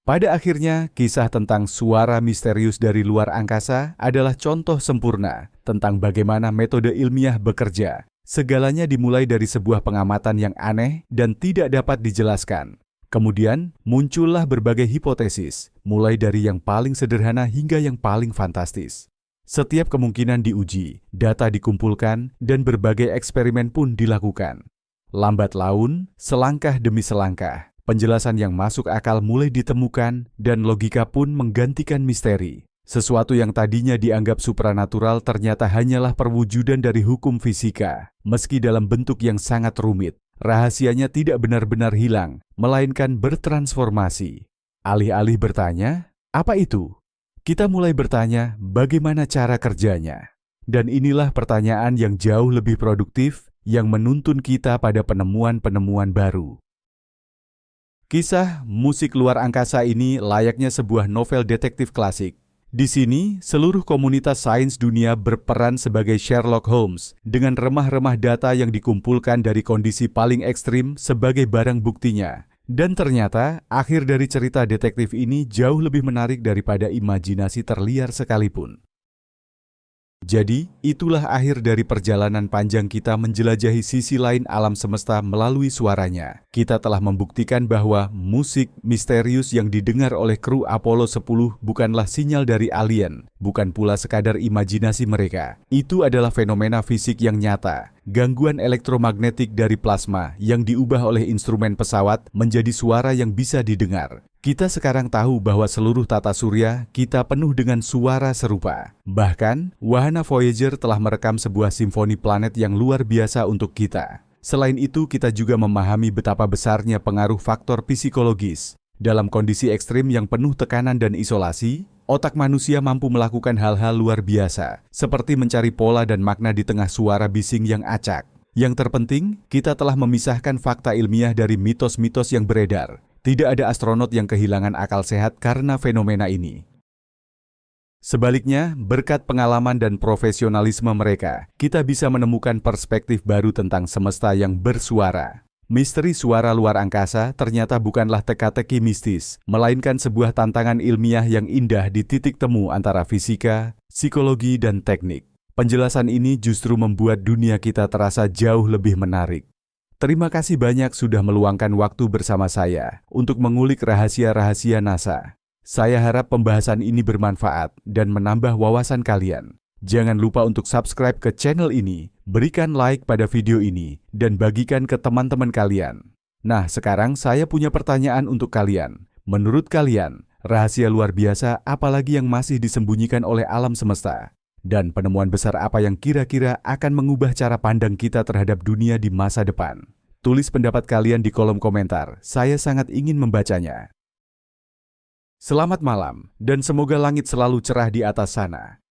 Pada akhirnya, kisah tentang suara misterius dari luar angkasa adalah contoh sempurna tentang bagaimana metode ilmiah bekerja. Segalanya dimulai dari sebuah pengamatan yang aneh dan tidak dapat dijelaskan. Kemudian, muncullah berbagai hipotesis, mulai dari yang paling sederhana hingga yang paling fantastis. Setiap kemungkinan diuji, data dikumpulkan, dan berbagai eksperimen pun dilakukan. Lambat laun, selangkah demi selangkah, penjelasan yang masuk akal mulai ditemukan dan logika pun menggantikan misteri. Sesuatu yang tadinya dianggap supranatural ternyata hanyalah perwujudan dari hukum fisika. Meski dalam bentuk yang sangat rumit, rahasianya tidak benar-benar hilang, melainkan bertransformasi. Alih-alih bertanya, apa itu? Kita mulai bertanya, bagaimana cara kerjanya? Dan inilah pertanyaan yang jauh lebih produktif, yang menuntun kita pada penemuan-penemuan baru. Kisah musik luar angkasa ini layaknya sebuah novel detektif klasik. Di sini, seluruh komunitas sains dunia berperan sebagai Sherlock Holmes dengan remah-remah data yang dikumpulkan dari kondisi paling ekstrim sebagai barang buktinya. Dan ternyata, akhir dari cerita detektif ini jauh lebih menarik daripada imajinasi terliar sekalipun. Jadi, itulah akhir dari perjalanan panjang kita menjelajahi sisi lain alam semesta melalui suaranya. Kita telah membuktikan bahwa musik misterius yang didengar oleh kru Apollo 10 bukanlah sinyal dari alien, bukan pula sekadar imajinasi mereka. Itu adalah fenomena fisik yang nyata, gangguan elektromagnetik dari plasma yang diubah oleh instrumen pesawat menjadi suara yang bisa didengar. Kita sekarang tahu bahwa seluruh tata surya kita penuh dengan suara serupa. Bahkan, wahana Voyager telah merekam sebuah simfoni planet yang luar biasa untuk kita. Selain itu, kita juga memahami betapa besarnya pengaruh faktor psikologis. Dalam kondisi ekstrim yang penuh tekanan dan isolasi, otak manusia mampu melakukan hal-hal luar biasa, seperti mencari pola dan makna di tengah suara bising yang acak. Yang terpenting, kita telah memisahkan fakta ilmiah dari mitos-mitos yang beredar. Tidak ada astronot yang kehilangan akal sehat karena fenomena ini. Sebaliknya, berkat pengalaman dan profesionalisme mereka, kita bisa menemukan perspektif baru tentang semesta yang bersuara. Misteri suara luar angkasa ternyata bukanlah teka-teki mistis, melainkan sebuah tantangan ilmiah yang indah di titik temu antara fisika, psikologi, dan teknik. Penjelasan ini justru membuat dunia kita terasa jauh lebih menarik. Terima kasih banyak sudah meluangkan waktu bersama saya untuk mengulik rahasia-rahasia NASA. Saya harap pembahasan ini bermanfaat dan menambah wawasan kalian. Jangan lupa untuk subscribe ke channel ini, berikan like pada video ini, dan bagikan ke teman-teman kalian. Nah, sekarang saya punya pertanyaan untuk kalian. Menurut kalian, rahasia luar biasa apalagi yang masih disembunyikan oleh alam semesta? Dan penemuan besar apa yang kira-kira akan mengubah cara pandang kita terhadap dunia di masa depan? Tulis pendapat kalian di kolom komentar, saya sangat ingin membacanya. Selamat malam, dan semoga langit selalu cerah di atas sana.